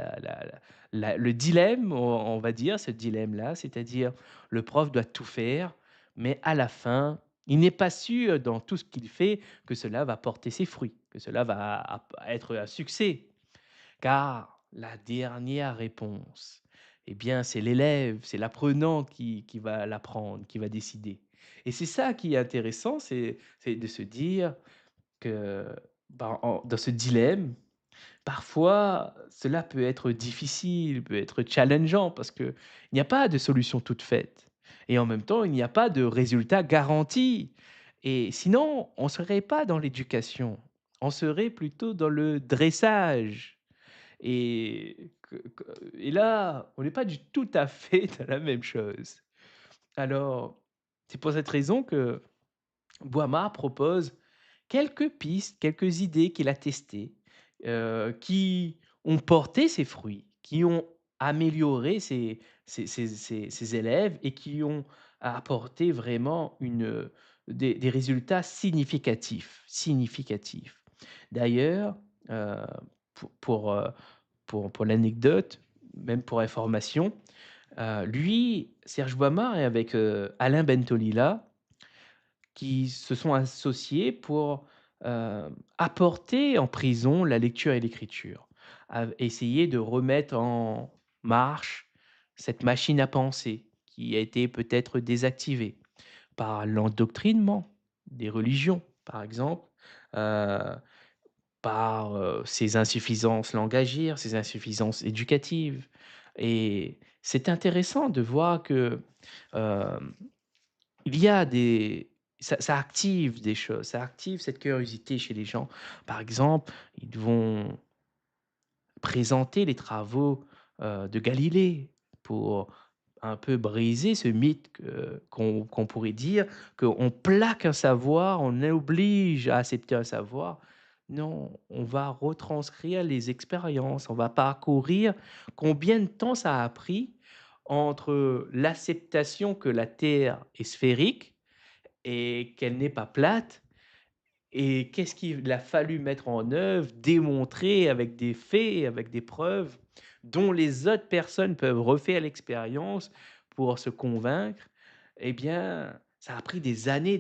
le dilemme, on va dire, ce dilemme-là, c'est-à-dire le prof doit tout faire, mais à la fin, il n'est pas sûr dans tout ce qu'il fait que cela va porter ses fruits, que cela va être un succès. Car la dernière réponse, eh bien, c'est l'élève, c'est l'apprenant qui va l'apprendre, qui va décider. Et c'est ça qui est intéressant, c'est de se dire que, ben, dans ce dilemme, parfois, cela peut être difficile, peut être challengeant parce qu'il n'y a pas de solution toute faite et en même temps, il n'y a pas de résultat garanti et sinon, on ne serait pas dans l'éducation, on serait plutôt dans le dressage et là, on n'est pas du tout à fait dans la même chose. Alors, C'est pour cette raison que Boima propose quelques pistes, quelques idées qu'il a testées, qui ont porté ses fruits, qui ont amélioré ses élèves et qui ont apporté vraiment des résultats significatifs. D'ailleurs, heu, pour pour, heu, pour l'anecdote, même pour information, lui, Serge Boimard est avec, Alain Bentolila qui se sont associés pour, apporter en prison la lecture et l'écriture. Essayer de remettre en marche cette machine à penser qui a été peut-être désactivée par l'endoctrinement des religions, par exemple, heu, par, ces insuffisances langagières, ces insuffisances éducatives et c'est intéressant de voir que, hem il y a des ça active des choses, ça active cette curiosité chez les gens. Par exemple, ils vont présenter les travaux, de Galilée pour un peu briser ce mythe qu'on pourrait dire qu'on plaque un savoir, on oblige à accepter un savoir. Non, on va retranscrire les expériences, on va parcourir combien de temps ça a pris entre l'acceptation que la Terre est sphérique et qu'elle n'est pas plate et qu'est-ce qu'il a fallu mettre en œuvre, démontrer avec des faits, avec des preuves dont les autres personnes peuvent refaire l'expérience pour se convaincre, eh bien, ça a pris des années,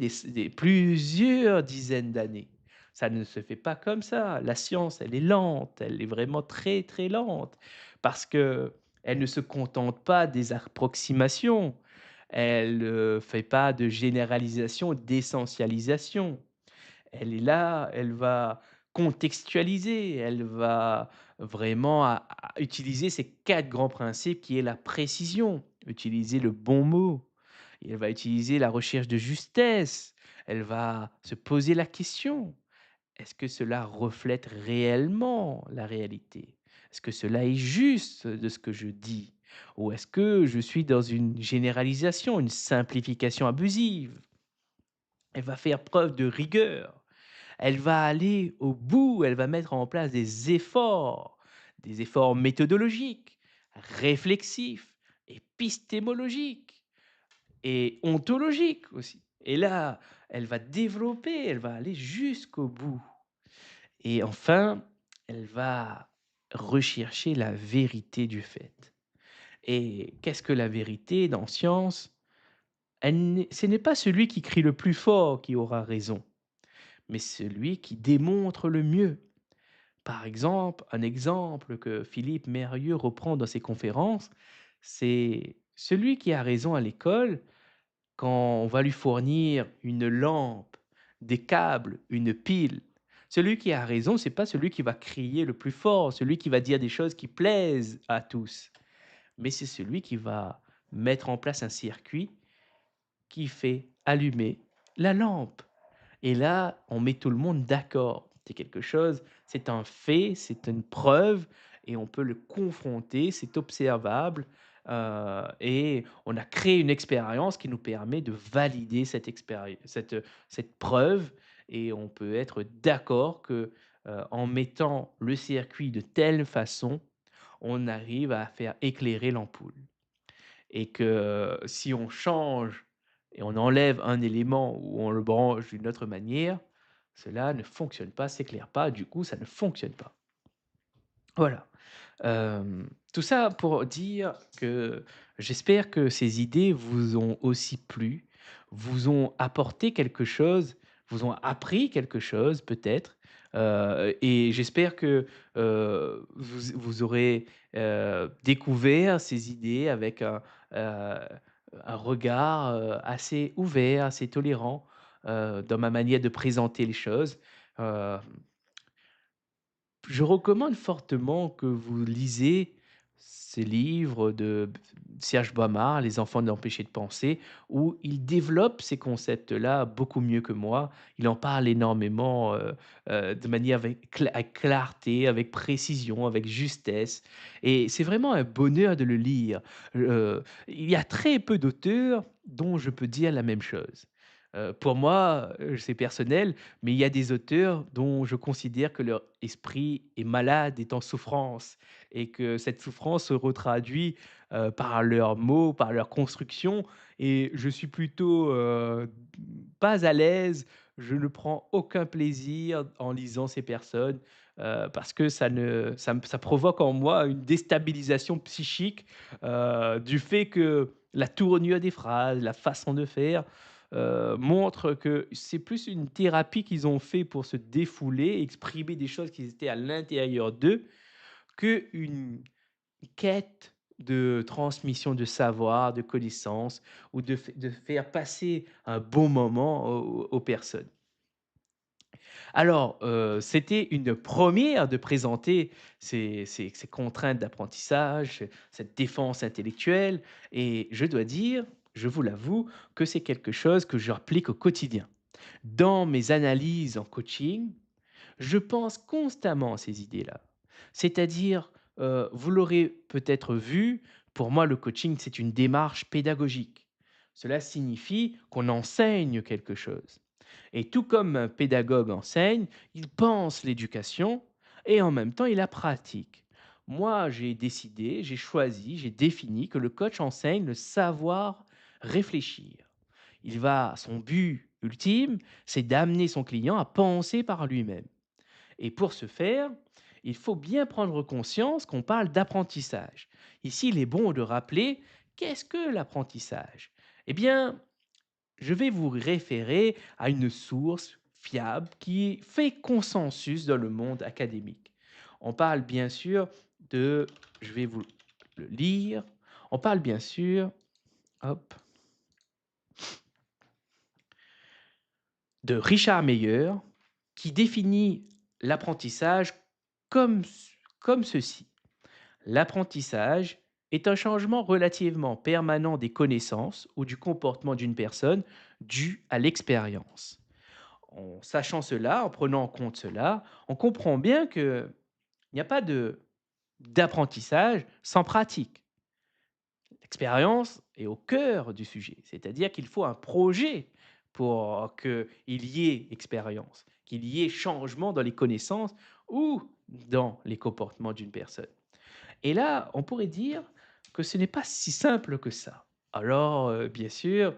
plusieurs dizaines d'années. Ça ne se fait pas comme ça. La science, elle est lente, elle est vraiment très, très lente parce que elle ne se contente pas des approximations. Elle, fait pas de généralisation, d'essentialisation. Elle est là, elle va contextualiser, elle va vraiment utiliser ces 4 grands principes qui est la précision, utiliser le bon mot, et elle va utiliser la recherche de justesse, elle va se poser la question: «Est-ce que cela reflète réellement la réalité? Est-ce que cela est juste de ce que je dis? Ou est-ce que je suis dans une généralisation, une simplification abusive?» Elle va faire preuve de rigueur. Elle va aller au bout, elle va mettre en place des efforts méthodologiques, réflexifs, épistémologiques et ontologiques aussi. Et là, elle va développer, elle va aller jusqu'au bout. Et enfin, elle va rechercher la vérité du fait. Et qu'est-ce que la vérité dans science? Ce n'est pas celui qui crie le plus fort qui aura raison, mais celui qui démontre le mieux. Par exemple, un exemple que Philippe Mérieux reprend dans ses conférences, c'est celui qui a raison à l'école quand on va lui fournir une lampe, des câbles, une pile. Celui qui a raison, c'est pas celui qui va crier le plus fort, celui qui va dire des choses qui plaisent à tous, mais c'est celui qui va mettre en place un circuit qui fait allumer la lampe. Et là, on met tout le monde d'accord. C'est quelque chose, c'est un fait, c'est une preuve et on peut le confronter, c'est observable, et on a créé une expérience qui nous permet de valider cette preuve et on peut être d'accord que, en mettant le circuit de telle façon, on arrive à faire éclairer l'ampoule et que si on change et on enlève un élément ou on le branche d'une autre manière, cela ne fonctionne pas, s'éclaire pas, du coup ça ne fonctionne pas. Voilà. Tout ça pour dire que j'espère que ces idées vous ont aussi plu, vous ont apporté quelque chose, vous ont appris quelque chose peut-être, et j'espère que, vous aurez, découvert ces idées avec un regard, assez ouvert, assez tolérant, dans ma manière de présenter les choses. Heu je recommande fortement que vous lisez ces livres de Serge Boimard, Les enfants empêchés de penser, où il développe ces concepts-là beaucoup mieux que moi. Il en parle énormément, de manière avec clarté, avec précision, avec justesse, et c'est vraiment un bonheur de le lire. Il y a très peu d'auteurs dont je peux dire la même chose. Pour moi, c'est personnel, mais il y a des auteurs dont je considère que leur esprit est malade, est en souffrance, et que cette souffrance se retraduit, par leurs mots, par leur construction, et je suis plutôt, pas à l'aise. Je ne prends aucun plaisir en lisant ces personnes, parce que ça provoque en moi une déstabilisation psychique, du fait que la tournure des phrases, la façon de faire, montre que c'est plus une thérapie qu'ils ont fait pour se défouler, exprimer des choses qui étaient à l'intérieur d'eux, qu'une quête de transmission de savoir, de connaissances, ou de faire passer un bon moment aux personnes. Alors, c'était une première de présenter ces contraintes d'apprentissage, cette défense intellectuelle, et je dois dire, je vous l'avoue, que c'est quelque chose que j'applique au quotidien. Dans mes analyses en coaching, je pense constamment à ces idées-là. C'est-à-dire, vous l'aurez peut-être vu, pour moi, le coaching, c'est une démarche pédagogique. Cela signifie qu'on enseigne quelque chose. Et tout comme un pédagogue enseigne, il pense l'éducation et en même temps, il la pratique. Moi, j'ai décidé, j'ai choisi, j'ai défini que le coach enseigne le savoir réfléchir. Son but ultime, c'est d'amener son client à penser par lui-même. Et pour ce faire, il faut bien prendre conscience qu'on parle d'apprentissage. Ici, il est bon de rappeler qu'est-ce que l'apprentissage. Eh bien, je vais vous référer à une source fiable qui fait consensus dans le monde académique. On parle bien sûr de, je vais vous le lire, on parle bien sûr, hop, de Richard Meyer, qui définit l'apprentissage comme, comme ceci. L'apprentissage est un changement relativement permanent des connaissances ou du comportement d'une personne dû à l'expérience. En sachant cela, en prenant en compte cela, on comprend bien qu'il n'y a pas d'apprentissage sans pratique. L'expérience est au cœur du sujet, c'est-à-dire qu'il faut un projet pour qu'il y ait expérience, qu'il y ait changement dans les connaissances ou dans les comportements d'une personne. Et là, on pourrait dire que ce n'est pas si simple que ça. Alors, bien sûr,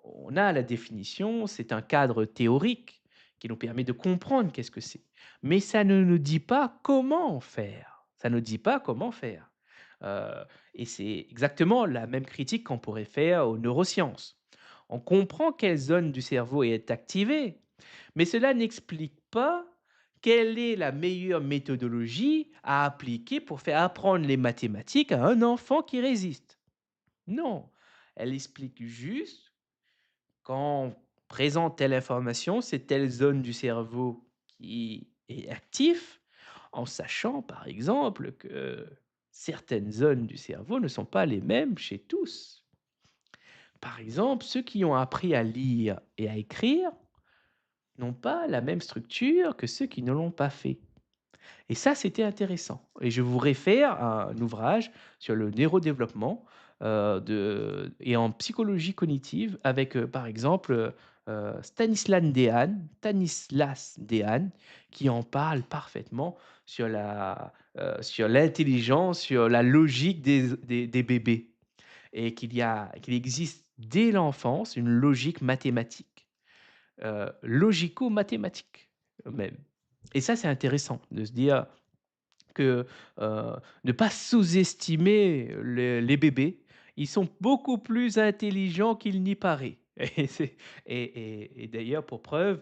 on a la définition, c'est un cadre théorique qui nous permet de comprendre qu'est-ce que c'est. Mais ça ne nous dit pas comment faire. Ça ne dit pas comment faire. Heu et c'est exactement la même critique qu'on pourrait faire aux neurosciences. On comprend quelle zone du cerveau est activée, mais cela n'explique pas quelle est la meilleure méthodologie à appliquer pour faire apprendre les mathématiques à un enfant qui résiste. Non, elle explique juste quand on présente telle information, c'est telle zone du cerveau qui est actif, en sachant par exemple que certaines zones du cerveau ne sont pas les mêmes chez tous. Par exemple, ceux qui ont appris à lire et à écrire n'ont pas la même structure que ceux qui ne l'ont pas fait. Et ça, c'était intéressant. Et je vous réfère à un ouvrage sur le neurodéveloppement, et en psychologie cognitive avec, par exemple, Stanislas Dehaene, qui en parle parfaitement sur l'intelligence, sur la logique des bébés, et qu'il existe dès l'enfance une logique mathématique, logico-mathématique même. Et ça, c'est intéressant de se dire que, ne pas sous-estimer les bébés. Ils sont beaucoup plus intelligents qu'il n'y paraît. Et c'est et d'ailleurs pour preuve,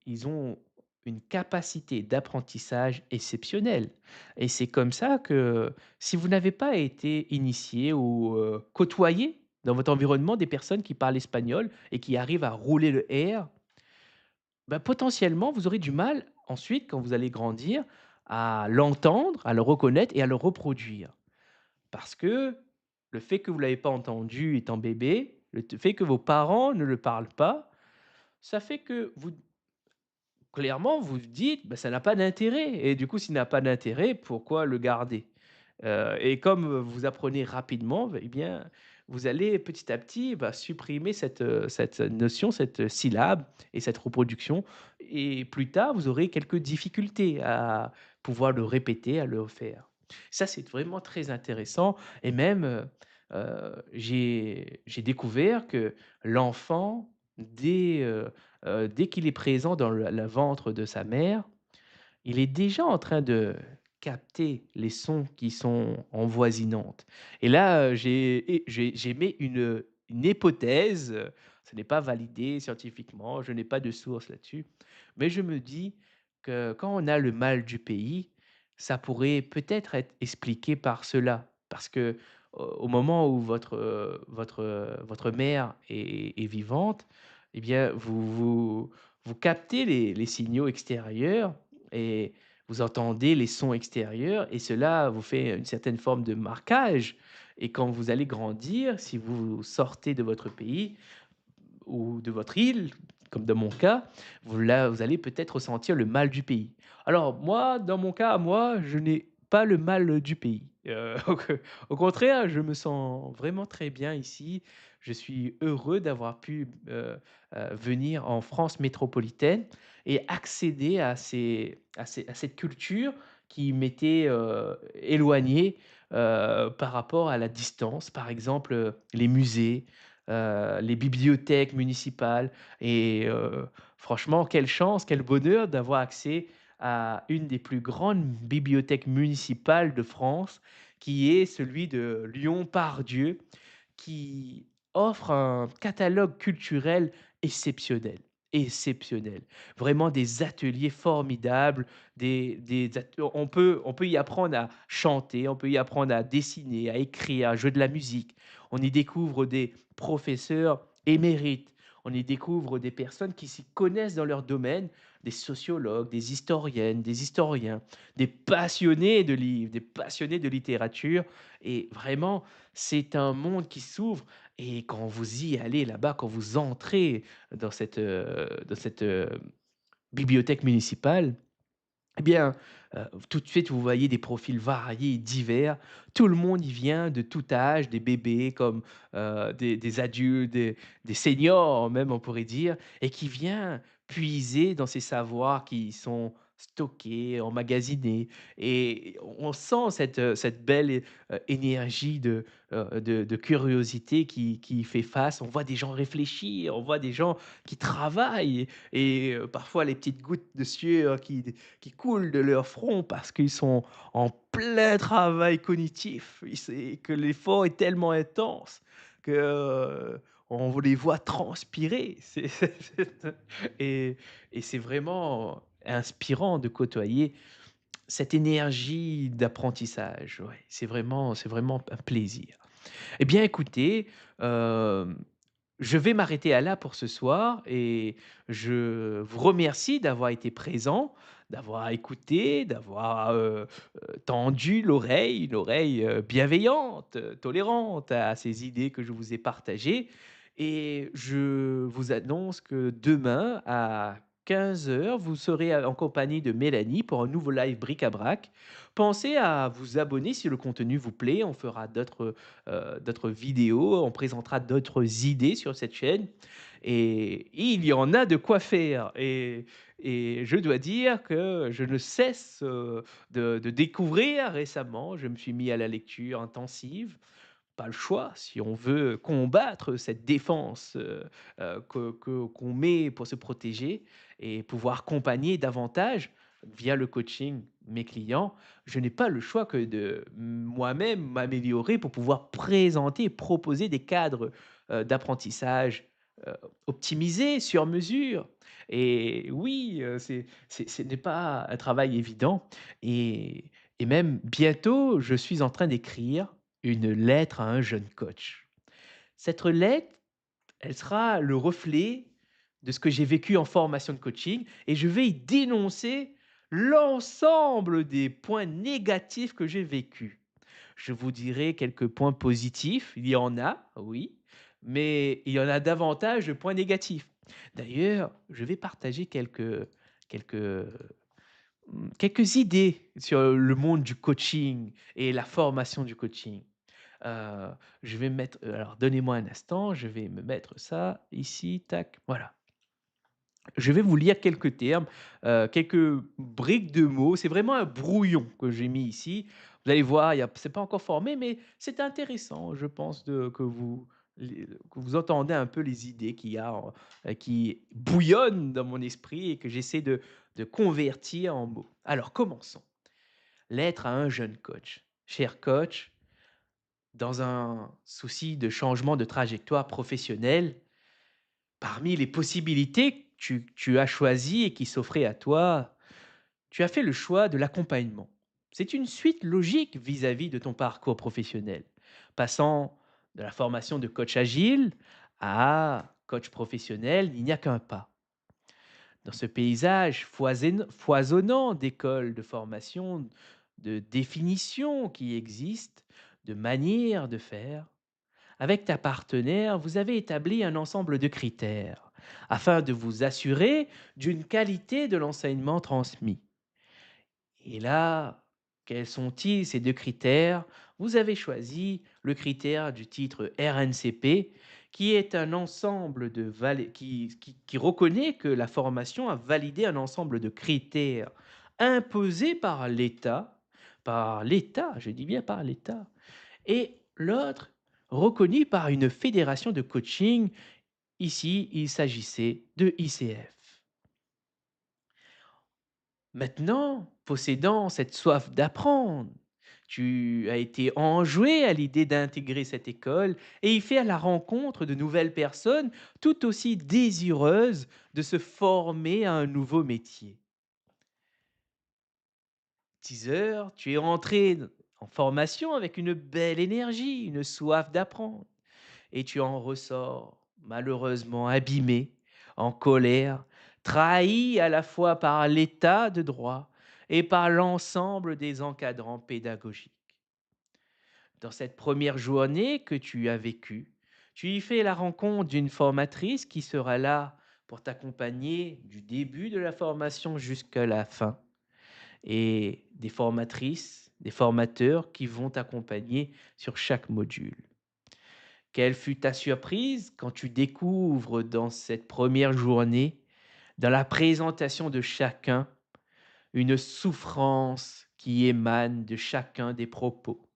ils ont une capacité d'apprentissage exceptionnelle, et c'est comme ça que si vous n'avez pas été initié ou, côtoyé dans votre environnement des personnes qui parlent espagnol et qui arrivent à rouler le R, bah, potentiellement, vous aurez du mal ensuite, quand vous allez grandir, à l'entendre, à le reconnaître et à le reproduire. Parce que le fait que vous l'avez pas entendu étant bébé, fait que vos parents ne le parlent pas, ça fait que vous clairement, vous vous dites: «Bah, ça n'a pas d'intérêt» et du coup, s'il n'a pas d'intérêt, pourquoi le garder? Et comme, vous apprenez rapidement, eh bien, vous allez petit à petit, bah, supprimer cette notion, cette syllabe et cette reproduction et plus tard, vous aurez quelques difficultés à pouvoir le répéter, à le faire. Ça, c'est vraiment très intéressant et même, j'ai découvert que l'enfant, dès qu'il est présent dans le ventre de sa mère, il est déjà en train de capter les sons qui sont envoisinantes et là, j'émets une hypothèse, ce n'est pas validé scientifiquement, je n'ai pas de source là-dessus, mais je me dis que quand on a le mal du pays, ça pourrait peut-être être expliqué par cela. Parce que, au moment où votre mère est vivante, eh bien, vous captez les signaux extérieurs et vous entendez les sons extérieurs et cela vous fait une certaine forme de marquage et quand vous allez grandir, si vous sortez de votre pays ou de votre île, comme dans mon cas, vous allez peut-être ressentir le mal du pays. Alors moi, dans mon cas, moi, je n'ai pas le mal du pays. Au contraire, je me sens vraiment très bien ici. Je suis heureux d'avoir pu, venir en France métropolitaine et accéder à cette culture qui m'était, éloignée, par rapport à la distance. Par exemple, les musées, les bibliothèques municipales et franchement, quelle chance, quel bonheur d'avoir accès à une des plus grandes bibliothèques municipales de France, qui est celui de Lyon-Part-Dieu, qui offre un catalogue culturel exceptionnel, exceptionnel. Vraiment des ateliers formidables, on peut y apprendre à chanter, on peut y apprendre à dessiner, à écrire, à jouer de la musique. On y découvre des professeurs émérites. On y découvre des personnes qui s'y connaissent dans leur domaine, des sociologues, des historiennes, des historiens, des passionnés de livres, des passionnés de littérature. Et vraiment, c'est un monde qui s'ouvre. Et quand vous y allez là-bas, quand vous entrez dans cette bibliothèque municipale, eh bien, tout de suite, vous voyez des profils variés et divers. Tout le monde y vient de tout âge, des bébés comme, des adultes, des seniors même, on pourrait dire et qui vient puiser dans ces savoirs qui sont stockés, emmagasinés et on sent cette belle, énergie de curiosité qui fait face. On voit des gens réfléchir, on voit des gens qui travaillent et parfois les petites gouttes de sueur qui coulent de leur front parce qu'ils sont en plein travail cognitif. C'est que l'effort est tellement intense que, on les voit transpirer. Et et c'est vraiment inspirant de côtoyer cette énergie d'apprentissage, ouais. C'est vraiment un plaisir. Eh bien écoutez, hem, je vais m'arrêter à là pour ce soir et je vous remercie d'avoir été présent, d'avoir écouté, d'avoir, tendu l'oreille, une oreille, bienveillante, tolérante à ces idées que je vous ai partagées et je vous annonce que demain à 15 heures, vous serez, en compagnie de Mélanie pour un nouveau live bric-à-brac. Pensez à vous abonner si le contenu vous plaît, on fera d'autres vidéos, on présentera d'autres idées sur cette chaîne et il y en a de quoi faire et je dois dire que je ne cesse, de découvrir récemment. Je me suis mis à la lecture intensive. Pas le choix si on veut combattre cette défense, qu'on met pour se protéger et pouvoir accompagner davantage via le coaching mes clients. Je n'ai pas le choix que de moi-même m'améliorer pour pouvoir présenter, proposer des cadres, d'apprentissage, optimisés, sur mesure et oui, ce n'est pas un travail évident et même bientôt, je suis en train d'écrire une lettre à un jeune coach. Cette lettre, elle sera le reflet de ce que j'ai vécu en formation de coaching et je vais y dénoncer l'ensemble des points négatifs que j'ai vécus. Je vous dirai quelques points positifs, il y en a, oui, mais il y en a davantage de points négatifs. D'ailleurs, je vais partager quelques, quelques idées sur le monde du coaching et la formation du coaching. Heu, je vais mettre, alors donnez-moi un instant, je vais me mettre ça ici, tac, voilà. Je vais vous lire quelques termes, quelques briques de mots. C'est vraiment un brouillon que j'ai mis ici. Vous allez voir, il y a c'est pas encore formé, mais c'est intéressant, je pense, que vous entendez un peu les idées qu'il y a qui bouillonnent dans mon esprit et que j'essaie de convertir en mots. Alors commençons. Lettre à un jeune coach. Cher coach, dans un souci de changement de trajectoire professionnelle, parmi les possibilités que tu as choisies et qui s'offraient à toi, tu as fait le choix de l'accompagnement. C'est une suite logique vis-à-vis de ton parcours professionnel, passant de la formation de coach agile à coach professionnel, il n'y a qu'un pas. Dans ce paysage foisonnant d'écoles de formation, de définitions qui existent, de manières de faire, avec ta partenaire, vous avez établi un ensemble de critères afin de vous assurer d'une qualité de l'enseignement transmis. Et là, quels sont-ils ces 2 critères? Vous avez choisi le critère du titre RNCP, qui est un ensemble de valé qui reconnaît que la formation a validé un ensemble de critères imposés par l'État, je dis bien par l'État, et l'autre reconnu par une fédération de coaching. Ici, il s'agissait de ICF. Maintenant, possédant cette soif d'apprendre, tu as été enjoué à l'idée d'intégrer cette école et y faire la rencontre de nouvelles personnes tout aussi désireuses de se former à un nouveau métier. Teaser, tu es rentré en formation avec une belle énergie, une soif d'apprendre. Et tu en ressors malheureusement abîmé, en colère, trahi à la fois par l'état de droit et par l'ensemble des encadrants pédagogiques. Dans cette première journée que tu as vécue, tu y fais la rencontre d'une formatrice qui sera là pour t'accompagner du début de la formation jusqu'à la fin, et des formatrices, des formateurs qui vont t'accompagner sur chaque module. Quelle fut ta surprise quand tu découvres dans cette première journée, dans la présentation de chacun, une souffrance qui émane de chacun des propos.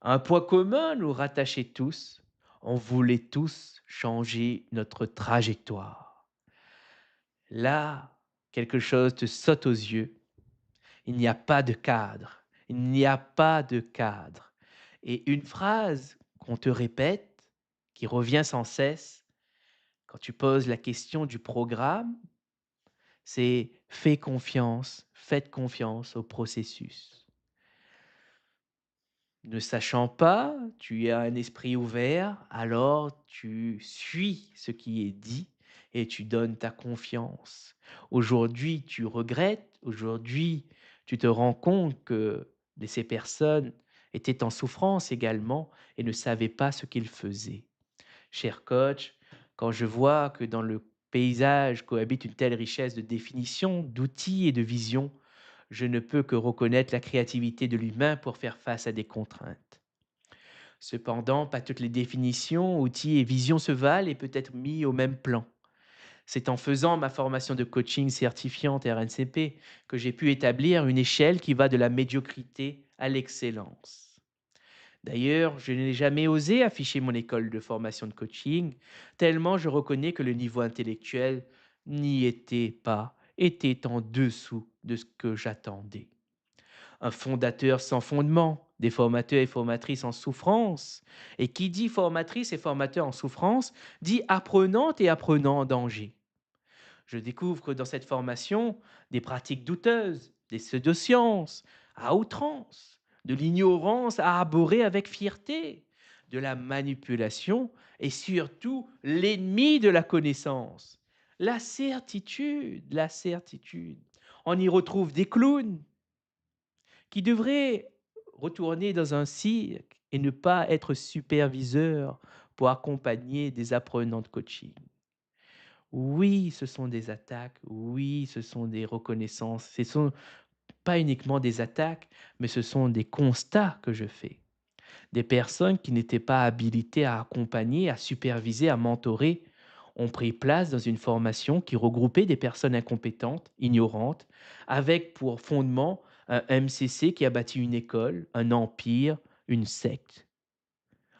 Un point commun nous rattachait tous, on voulait tous changer notre trajectoire. Là, quelque chose te saute aux yeux. Il n'y a pas de cadre. Il n'y a pas de cadre. Et une phrase qu'on te répète, qui revient sans cesse, quand tu poses la question du programme, c'est fais confiance, faites confiance au processus. Ne sachant pas, tu as un esprit ouvert, alors tu suis ce qui est dit et tu donnes ta confiance. Aujourd'hui, tu regrettes, aujourd'hui, tu te rends compte que ces personnes étaient en souffrance également et ne savaient pas ce qu'ils faisaient. Cher coach, quand je vois que dans le paysage cohabite une telle richesse de définitions, d'outils et de visions, je ne peux que reconnaître la créativité de l'humain pour faire face à des contraintes. Cependant, pas toutes les définitions, outils et visions se valent et peut être mis au même plan. C'est en faisant ma formation de coaching certifiante RNCP que j'ai pu établir une échelle qui va de la médiocrité à l'excellence. D'ailleurs, je n'ai jamais osé afficher mon école de formation de coaching, tellement je reconnais que le niveau intellectuel n'y était pas, était en dessous de ce que j'attendais. Un fondateur sans fondement, des formateurs et formatrices en souffrance. Et qui dit formatrice et formateur en souffrance, dit apprenante et apprenant en danger. Je découvre dans cette formation des pratiques douteuses, des pseudosciences à outrance, de l'ignorance à arborer avec fierté, de la manipulation et surtout l'ennemi de la connaissance, la certitude, la certitude. On y retrouve des clowns qui devraient retourner dans un cirque et ne pas être superviseur pour accompagner des apprenants de coaching. Oui, ce sont des attaques, oui, ce sont des reconnaissances, ce sont pas uniquement des attaques, mais ce sont des constats que je fais. Des personnes qui n'étaient pas habilitées à accompagner, à superviser, à mentorer, ont pris place dans une formation qui regroupait des personnes incompétentes, ignorantes, avec pour fondement un MCC qui a bâti une école, un empire, une secte.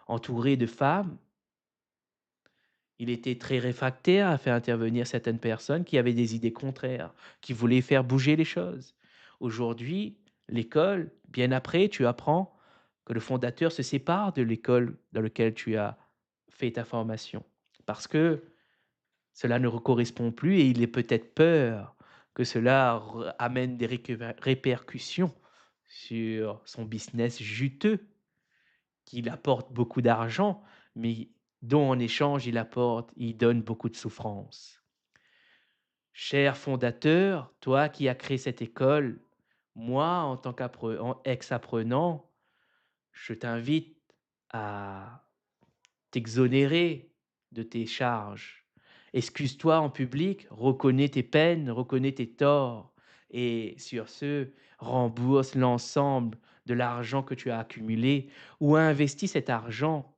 Entouré de femmes, il était très réfractaire à faire intervenir certaines personnes qui avaient des idées contraires, qui voulaient faire bouger les choses. Aujourd'hui, l'école, bien après, tu apprends que le fondateur se sépare de l'école dans laquelle tu as fait ta formation. Parce que cela ne correspond plus et il est peut-être peur que cela amène des répercussions sur son business juteux, qu'il apporte beaucoup d'argent, mais dont en échange il donne beaucoup de souffrance. Cher fondateur, toi qui as créé cette école, moi en tant qu'ex-apprenant, je t'invite à t'exonérer de tes charges. Excuse-toi en public, reconnais tes peines, reconnais tes torts et sur ce, rembourse l'ensemble de l'argent que tu as accumulé ou investis cet argent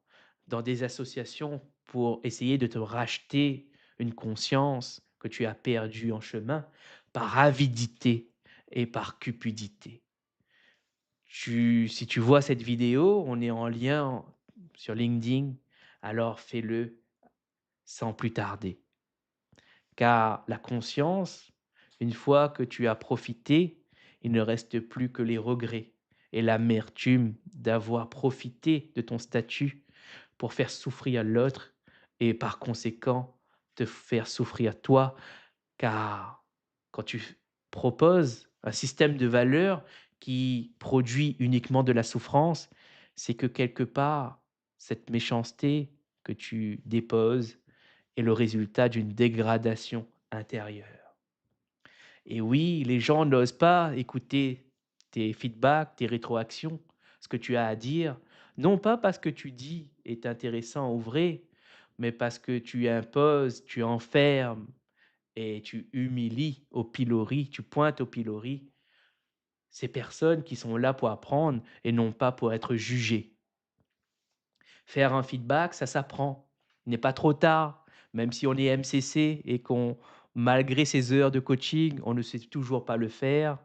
dans des associations pour essayer de te racheter une conscience que tu as perdue en chemin par avidité et par cupidité. Si tu vois cette vidéo, on est en lien sur LinkedIn, alors fais-le sans plus tarder. Car la conscience, une fois que tu as profité, il ne reste plus que les regrets et l'amertume d'avoir profité de ton statut pour faire souffrir l'autre et par conséquent te faire souffrir toi, car quand tu proposes un système de valeurs qui produit uniquement de la souffrance, c'est que quelque part, cette méchanceté que tu déposes est le résultat d'une dégradation intérieure. Et oui, les gens n'osent pas écouter tes feedbacks, tes rétroactions, ce que tu as à dire, non pas parce que tu dis est intéressant ou vrai, mais parce que tu imposes, tu enfermes et tu humilies au pilori, tu pointes au pilori ces personnes qui sont là pour apprendre et non pas pour être jugées. Faire un feedback, ça s'apprend. Il n'est pas trop tard, même si on est MCC et qu'on, malgré ses heures de coaching, on ne sait toujours pas le faire.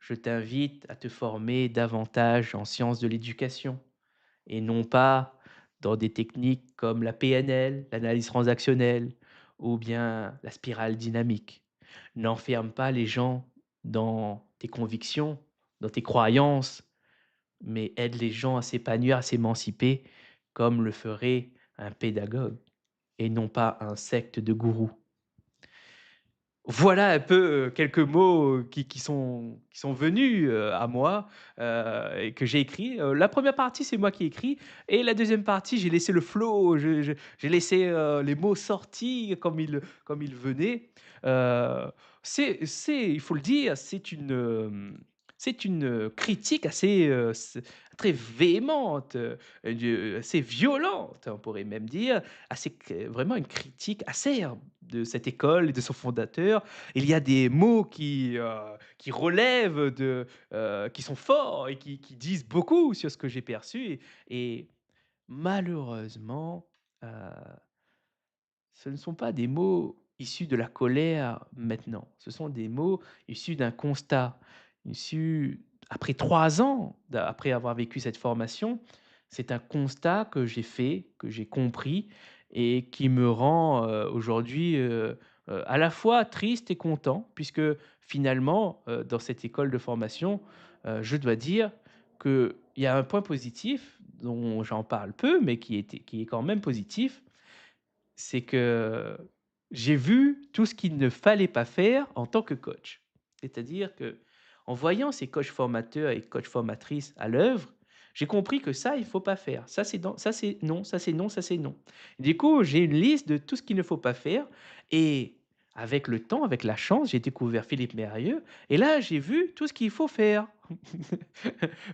Je t'invite à te former davantage en sciences de l'éducation et non pas dans des techniques comme la PNL, l'analyse transactionnelle ou bien la spirale dynamique. N'enferme pas les gens dans tes convictions, dans tes croyances, mais aide les gens à s'épanouir, à s'émanciper comme le ferait un pédagogue et non pas un secte de gourous. Voilà un peu, quelques mots, qui sont venus, à moi, et que j'ai écrit. La première partie, c'est moi qui ai écrit et la deuxième partie, j'ai laissé le flow, je j'ai laissé, les mots sortis comme ils venaient. Il faut le dire, c'est une critique assez, très véhémente, assez violente, on pourrait même dire, vraiment une critique acerbe de cette école et de son fondateur. Il y a des mots qui relèvent qui sont forts et qui disent beaucoup sur ce que j'ai perçu et malheureusement, heu, ce ne sont pas des mots issus de la colère maintenant. Ce sont des mots issus d'un constat, issus après 3 ans après avoir vécu cette formation, c'est un constat que j'ai fait, que j'ai compris et qui me rend, aujourd'hui, à la fois triste et content puisque finalement, dans cette école de formation, je dois dire qu'il y a un point positif dont j'en parle peu, mais qui est quand même positif, c'est que j'ai vu tout ce qu'il ne fallait pas faire en tant que coach. C'est-à-dire que en voyant ces coachs formateurs et coachs formatrices à l'œuvre, j'ai compris que ça, il faut pas faire. Ça c'est non, ça c'est non, ça c'est non. Du coup, j'ai une liste de tout ce qu'il ne faut pas faire et avec le temps, avec la chance, j'ai découvert Philippe Mérieux et là, j'ai vu tout ce qu'il faut faire.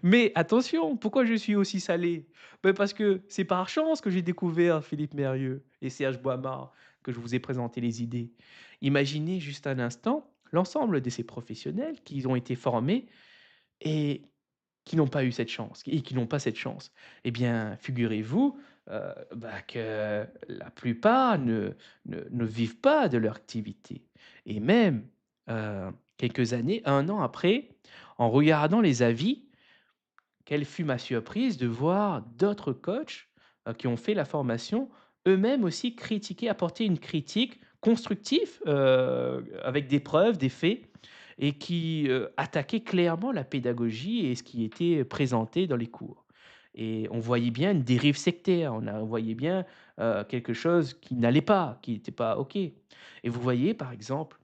Mais attention, pourquoi je suis aussi salé? Beh, parce que c'est par chance que j'ai découvert Philippe Mérieux et Serge Boimard, que je vous ai présenté les idées. Imaginez juste un instant l'ensemble de ces professionnels qui ont été formés et qui n'ont pas eu cette chance et qui n'ont pas cette chance. Eh bien, figurez-vous, que la plupart ne vivent pas de leur activité et même, quelques années, 1 an après, en regardant les avis, quelle fut ma surprise de voir d'autres coachs, qui ont fait la formation, eux-mêmes aussi critiquer, apporter une critique constructive, avec des preuves, des faits et qui, attaquaient clairement la pédagogie et ce qui était présenté dans les cours. Et on voyait bien une dérive sectaire, on voyait bien, quelque chose qui n'allait pas, qui n'était pas OK. Et vous voyez, par exemple,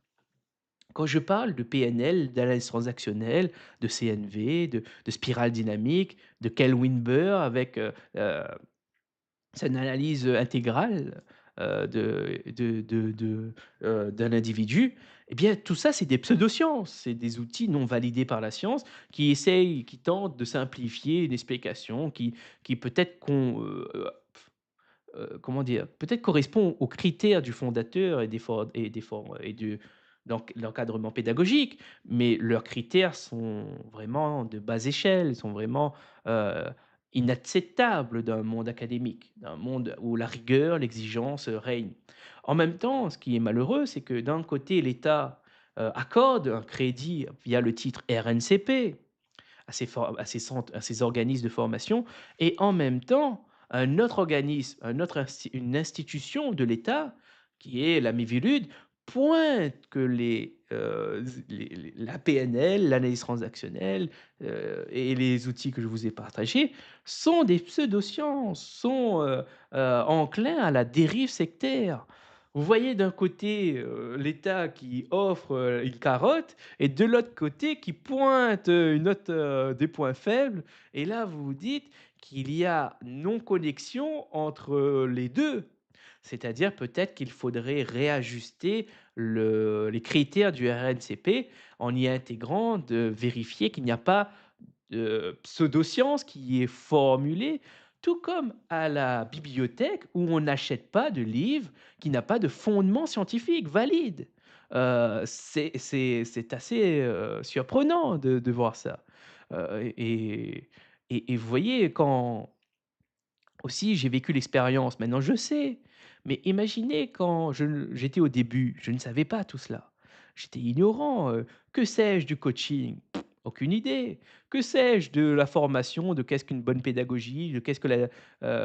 quand je parle de PNL, d'analyse transactionnelle, de CNV, de spirale dynamique, de Kel Winber avec, cette analyse, intégrale, d'un individu, eh bien tout ça c'est des pseudosciences, c'est des outils non validés par la science qui tentent de simplifier une explication qui peut-être comment dire? Peut-être correspond aux critères du fondateur et des for et des for et du l'encadrement pédagogique, mais leurs critères sont vraiment de bas échelle, sont vraiment, heu, inacceptables d'un monde académique, d'un monde où la rigueur, l'exigence, règnent. En même temps, ce qui est malheureux, c'est que d'un côté l'État, accorde un crédit via le titre RNCP à ces organismes de formation et en même temps, un autre organisme, une institution de l'État qui est la Miviludes pointe que la PNL, l'analyse transactionnelle, et les outils que je vous ai partagés sont des pseudosciences, sont, enclins à la dérive sectaire. Vous voyez d'un côté, l'État qui offre, une carotte et de l'autre côté qui pointe, une autre, des points faibles et là vous vous dites qu'il y a non-connexion entre, les 2. C'est-à-dire peut-être qu'il faudrait réajuster les critères du RNCP en y intégrant de vérifier qu'il n'y a pas de pseudoscience qui est formulée, tout comme à la bibliothèque où on n'achète pas de livre qui n'a pas de fondement scientifique valide. C'est assez, surprenant de voir ça. Et vous voyez quand aussi j'ai vécu l'expérience, maintenant je sais, mais imaginez quand j'étais au début, je ne savais pas tout cela. J'étais ignorant, que sais-je du coaching? Aucune idée. Que sais-je de la formation, de qu'est-ce qu'une bonne pédagogie, de qu'est-ce que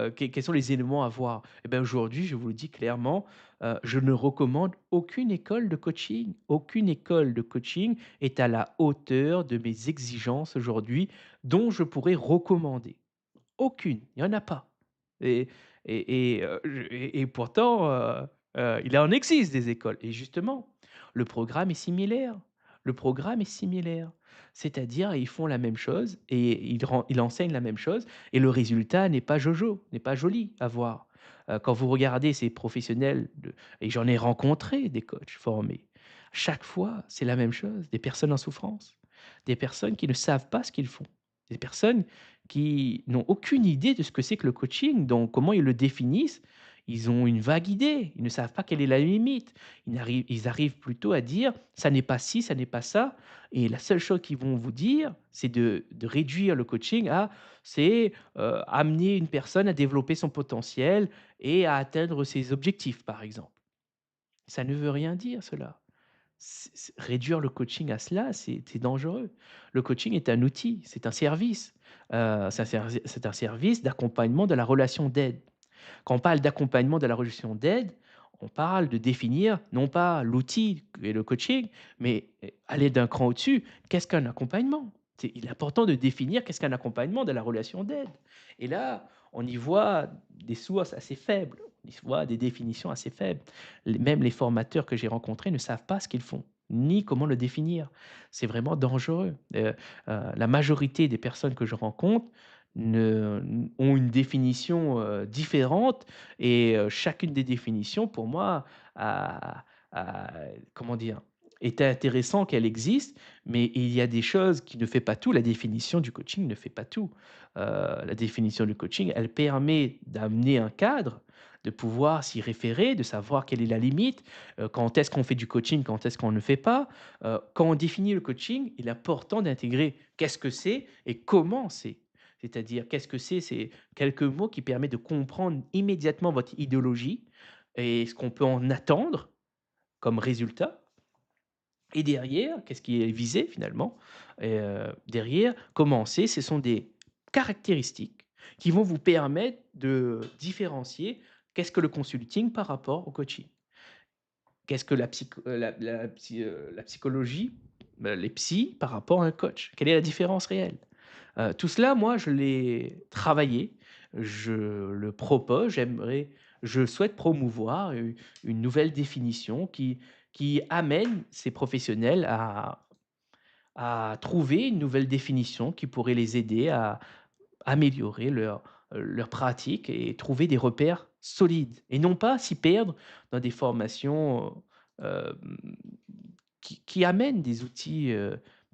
quels sont les éléments à voir? Et bien aujourd'hui, je vous le dis clairement, je ne recommande aucune école de coaching. Aucune école de coaching est à la hauteur de mes exigences aujourd'hui, dont je pourrais recommander. Aucune, il y en a pas et et pourtant, il en existe des écoles et justement, le programme est similaire. Le programme est similaire. C'est-à-dire, ils font la même chose et ils enseignent la même chose et le résultat n'est pas jojo, n'est pas joli à voir. Quand vous regardez ces professionnels de et j'en ai rencontré des coachs formés. Chaque fois, c'est la même chose, des personnes en souffrance, des personnes qui ne savent pas ce qu'ils font, des personnes qui n'ont aucune idée de ce que c'est que le coaching, donc comment ils le définissent. Ils ont une vague idée, ils ne savent pas quelle est la limite. Ils arrivent plutôt à dire: «Ça n'est pas ci, ça n'est pas ça» et la seule chose qu'ils vont vous dire, c'est de réduire le coaching à c'est, amener une personne à développer son potentiel et à atteindre ses objectifs, par exemple. Ça ne veut rien dire cela. Réduire le coaching à cela, c'est dangereux. Le coaching est un outil, c'est un service. C'est un service d'accompagnement de la relation d'aide. Quand on parle d'accompagnement de la relation d'aide, on parle de définir non pas l'outil et le coaching, mais aller d'un cran au-dessus. Qu'est-ce qu'un accompagnement? Il est important de définir qu'est-ce qu'un accompagnement de la relation d'aide. Et là, on y voit des sources assez faibles, on y voit des définitions assez faibles. Même les formateurs que j'ai rencontrés ne savent pas ce qu'ils font, ni comment le définir. C'est vraiment dangereux. La majorité des personnes que je rencontre ont une définition, différente et chacune des définitions pour moi a comment dire? est intéressant qu'elle existe, mais il y a des choses qui ne fait pas tout. La définition du coaching ne fait pas tout. La définition du coaching, elle permet d'amener un cadre, de pouvoir s'y référer, de savoir quelle est la limite, quand est-ce qu'on fait du coaching, quand est-ce qu'on ne le fait pas. Quand on définit le coaching, il est important d'intégrer qu'est-ce que c'est et comment c'est. C'est-à-dire qu'est-ce que c'est? C'est quelques mots qui permettent de comprendre immédiatement votre idéologie et ce qu'on peut en attendre comme résultat. Et derrière, qu'est-ce qui est visé finalement? Derrière, comment c'est? Ce sont des caractéristiques qui vont vous permettre de différencier qu'est-ce que le consulting par rapport au coaching? Qu'est-ce que la psychologie, les psys par rapport à un coach? Quelle est la différence réelle? Tout cela, moi, je l'ai travaillé, je le propose, je souhaite promouvoir une nouvelle définition qui amène ces professionnels à trouver une nouvelle définition qui pourrait les aider à améliorer leur pratique et trouver des repères solides et non pas s'y perdre dans des formations, hem, qui amènent des outils,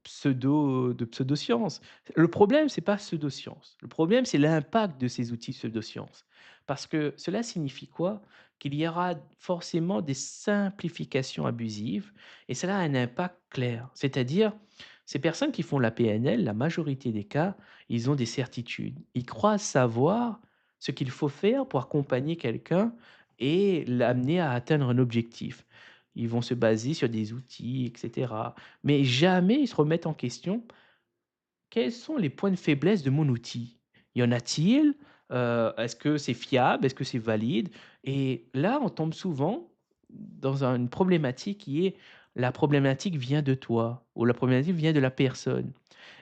pseudosciences. Le problème, c'est pas pseudosciences. Le problème, c'est l'impact de ces outils pseudosciences. Parce que cela signifie quoi? Qu'il y aura forcément des simplifications abusives et cela a un impact clair. C'est-à-dire, ces personnes qui font la PNL, la majorité des cas, ils ont des certitudes. Ils croient savoir ce qu'il faut faire pour accompagner quelqu'un et l'amener à atteindre un objectif. Ils vont se baser sur des outils et cetera, mais jamais ils se remettent en question: «Quels sont les points de faiblesse de mon outil? Y en a-t-il? Est-ce que c'est fiable? Est-ce que c'est valide?» Et là, on tombe souvent dans une problématique qui est: la problématique vient de toi ou la problématique vient de la personne.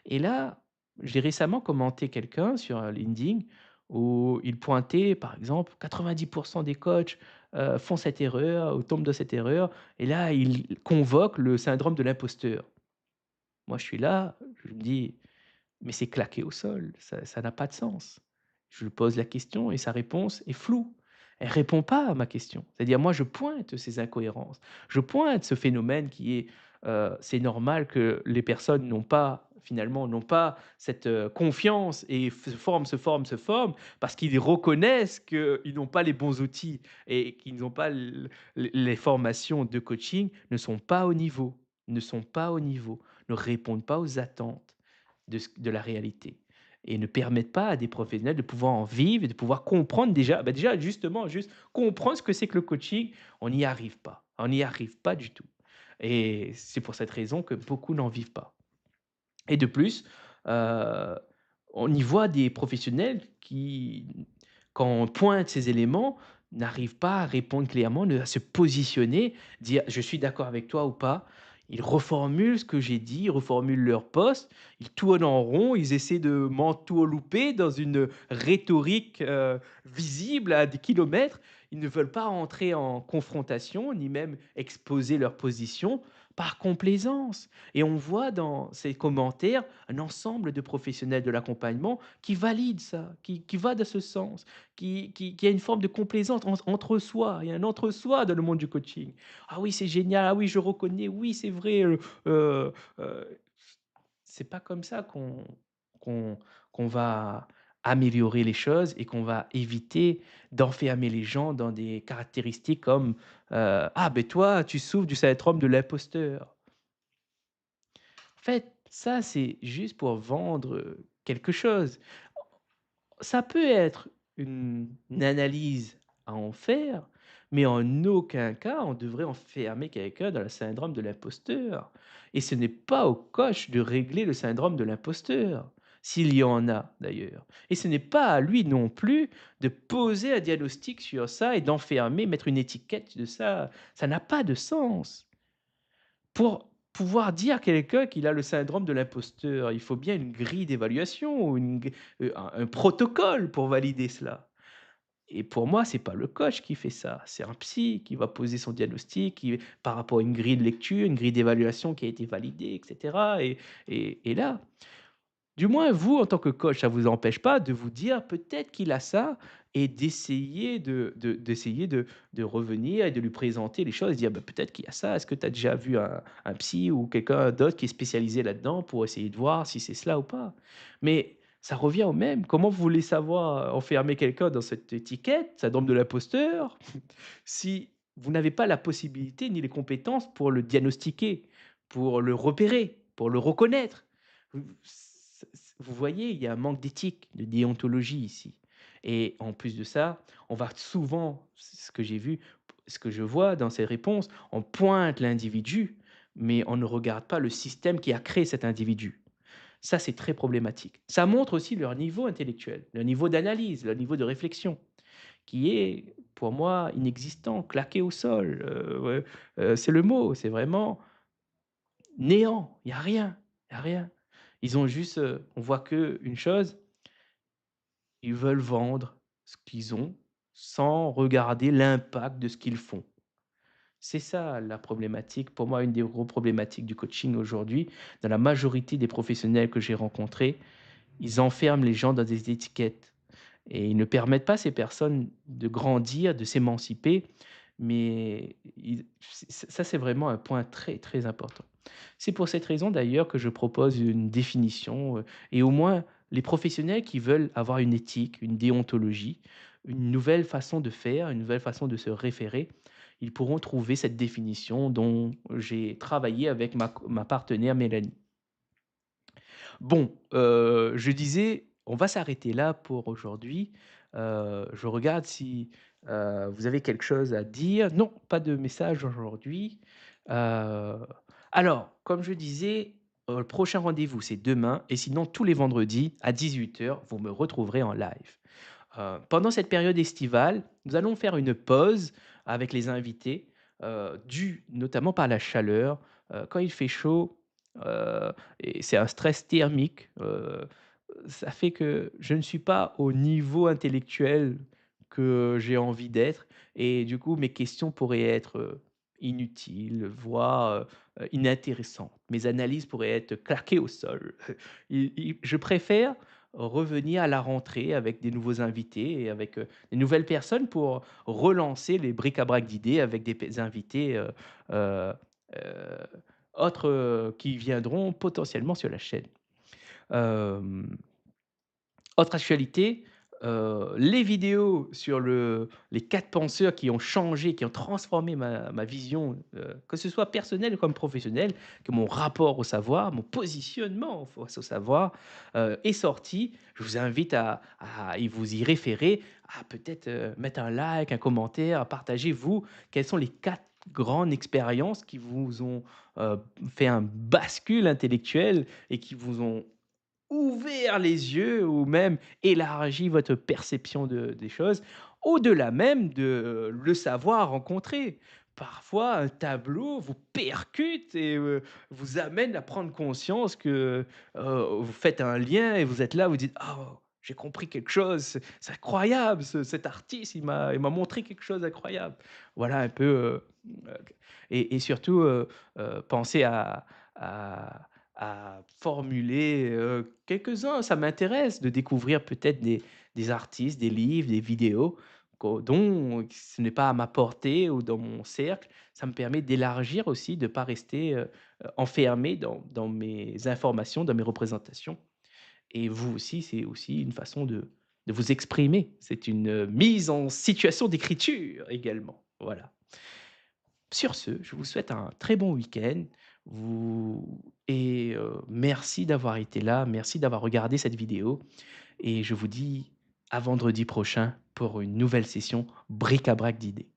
Et là, j'ai récemment commenté quelqu'un sur, LinkedIn où il pointait, par exemple, 90 des coachs, font cette erreur ou tombent dans cette erreur et là, il convoque le syndrome de l'imposteur. Moi, je suis là, je me dis: «Mais c'est claqué au sol, ça n'a pas de sens». Je lui pose la question et sa réponse est floue. Elle répond pas à ma question. C'est-à-dire moi, je pointe ces incohérences. Je pointe ce phénomène qui est, c'est normal que les personnes n'ont pas cette, confiance et se forment parce qu'ils reconnaissent qu'ils n'ont pas les bons outils et qu'ils n'ont pas les formations de coaching ne sont pas au niveau, ne sont pas au niveau, ne répondent pas aux attentes de la réalité et ne permettent pas à des professionnels de pouvoir en vivre et de pouvoir comprendre déjà, bah, déjà justement, juste comprendre ce que c'est que le coaching, on n'y arrive pas. On n'y arrive pas du tout et c'est pour cette raison que beaucoup n'en vivent pas et de plus, heu, on y voit des professionnels qui, quand on pointe ces éléments, n'arrivent pas à répondre clairement, à se positionner, dire: «Je suis d'accord avec toi» ou pas. Ils reformulent ce que j'ai dit, ils reformulent leur poste, ils tournent en rond, ils essaient de m'entourlouper dans une rhétorique, visible à des kilomètres. Ils ne veulent pas entrer en confrontation, ni même exposer leur position par complaisance. Et on voit dans ces commentaires un ensemble de professionnels de l'accompagnement qui valident ça, qui va dans ce sens, qui a une forme de complaisance entre soi. Il y a un entre-soi dans le monde du coaching. «Ah oui, c'est génial. Ah oui, je reconnais. Oui, c'est vrai, heu heu» c'est pas comme ça qu'on qu'on va améliorer les choses et qu'on va éviter d'enfermer les gens dans des caractéristiques comme, «Ah ben toi, tu souffres du syndrome de l'imposteur». En fait, ça, c'est juste pour vendre, quelque chose. Ça peut être une analyse à en faire, mais en aucun cas on devrait enfermer quelqu'un dans le syndrome de l'imposteur et ce n'est pas au coach de régler le syndrome de l'imposteur, s'il y en a d'ailleurs et ce n'est pas à lui non plus de poser un diagnostic sur ça et d'enfermer, mettre une étiquette de ça. Ça n'a pas de sens. Pour pouvoir dire à quelqu'un qu'il a le syndrome de l'imposteur, il faut bien une grille d'évaluation ou un protocole pour valider cela et pour moi, c'est pas le coach qui fait ça, c'est un psy qui va poser son diagnostic, qui par rapport à une grille de lecture, une grille d'évaluation qui a été validée et cetera et là Du moins, vous, en tant que coach, ça vous empêche pas de vous dire: «Peut-être qu'il a ça» et d'essayer de revenir et de lui présenter les choses, dire: «Bah, peut-être qu'il y a ça. Est-ce que tu as déjà vu un psy ou quelqu'un d'autre qui est spécialisé là-dedans pour essayer de voir si c'est cela ou pas?» Mais ça revient au même. Comment vous voulez savoir, enfermer quelqu'un dans cette étiquette, syndrome de l'imposteur, si vous n'avez pas la possibilité ni les compétences pour le diagnostiquer, pour le repérer, pour le reconnaître? Vous voyez, il y a un manque d'éthique, de déontologie ici et en plus de ça, on va souvent, c'est ce que j'ai vu, ce que je vois dans ces réponses, on pointe l'individu, mais on ne regarde pas le système qui a créé cet individu. Ça, c'est très problématique. Ça montre aussi leur niveau intellectuel, leur niveau d'analyse, leur niveau de réflexion qui est, pour moi, inexistant, claqué au sol, ouais, c'est le mot, c'est vraiment néant, il y a rien, il y a rien. Ils ont juste, on voit qu'une chose, ils veulent vendre ce qu'ils ont sans regarder l'impact de ce qu'ils font. C'est ça la problématique, pour moi, une des gros problématiques du coaching aujourd'hui. Dans la majorité des professionnels que j'ai rencontrés, ils enferment les gens dans des étiquettes et ils ne permettent pas à ces personnes de grandir, de s'émanciper, mais ça, c'est vraiment un point très, très important. C'est pour cette raison d'ailleurs que je propose une définition, et au moins les professionnels qui veulent avoir une éthique, une déontologie, une nouvelle façon de faire, une nouvelle façon de se référer, ils pourront trouver cette définition dont j'ai travaillé avec ma partenaire Mélanie. Bon, je disais, on va s'arrêter là pour aujourd'hui. Je regarde si, vous avez quelque chose à dire. Non, pas de message aujourd'hui. Heu, alors, comme je disais, le prochain rendez-vous, c'est demain et sinon tous les vendredis à 18 heures, vous me retrouverez en live. Pendant cette période estivale, nous allons faire une pause avec les invités, due notamment par la chaleur. Quand il fait chaud, heu et c'est un stress thermique, ça fait que je ne suis pas au niveau intellectuel que j'ai envie d'être et du coup mes questions pourraient être, inutiles, voire, inintéressantes. Mes analyses pourraient être claquées au sol. Je préfère revenir à la rentrée avec des nouveaux invités et avec, des nouvelles personnes pour relancer les bric-à-brac d'idées avec des invités, heu heu, autres, qui viendront potentiellement sur la chaîne. Hem, Autre actualité, les vidéos sur les 4 penseurs qui ont changé, qui ont transformé ma vision, que ce soit personnelle comme professionnelle, que mon rapport au savoir, mon positionnement face au savoir, est sorti. Je vous invite à y vous y référer, à peut-être, mettre un like, un commentaire, à partager vous, quelles sont les 4 grandes expériences qui vous ont, fait un bascule intellectuel et qui vous ont ouvert les yeux ou même élargi votre perception des choses, au-delà même de le savoir rencontré. Parfois, un tableau vous percute et vous amène à prendre conscience que, vous faites un lien et vous êtes là, vous dites: «Oh, j'ai compris quelque chose, c'est incroyable cet artiste, il m'a montré quelque chose d'incroyable». Voilà un peu, et surtout, pensez à formuler, quelques-uns. Ça m'intéresse de découvrir peut-être des artistes, des livres, des vidéos dont ce n'est pas à ma portée ou dans mon cercle. Ça me permet d'élargir aussi, de ne pas rester, enfermé dans mes informations, dans mes représentations et vous aussi, c'est aussi une façon de vous exprimer. C'est une, mise en situation d'écriture également. Voilà. Sur ce, je vous souhaite un très bon week-end. Merci d'avoir été là, merci d'avoir regardé cette vidéo et je vous dis à vendredi prochain pour une nouvelle session bric-à-brac d'idées.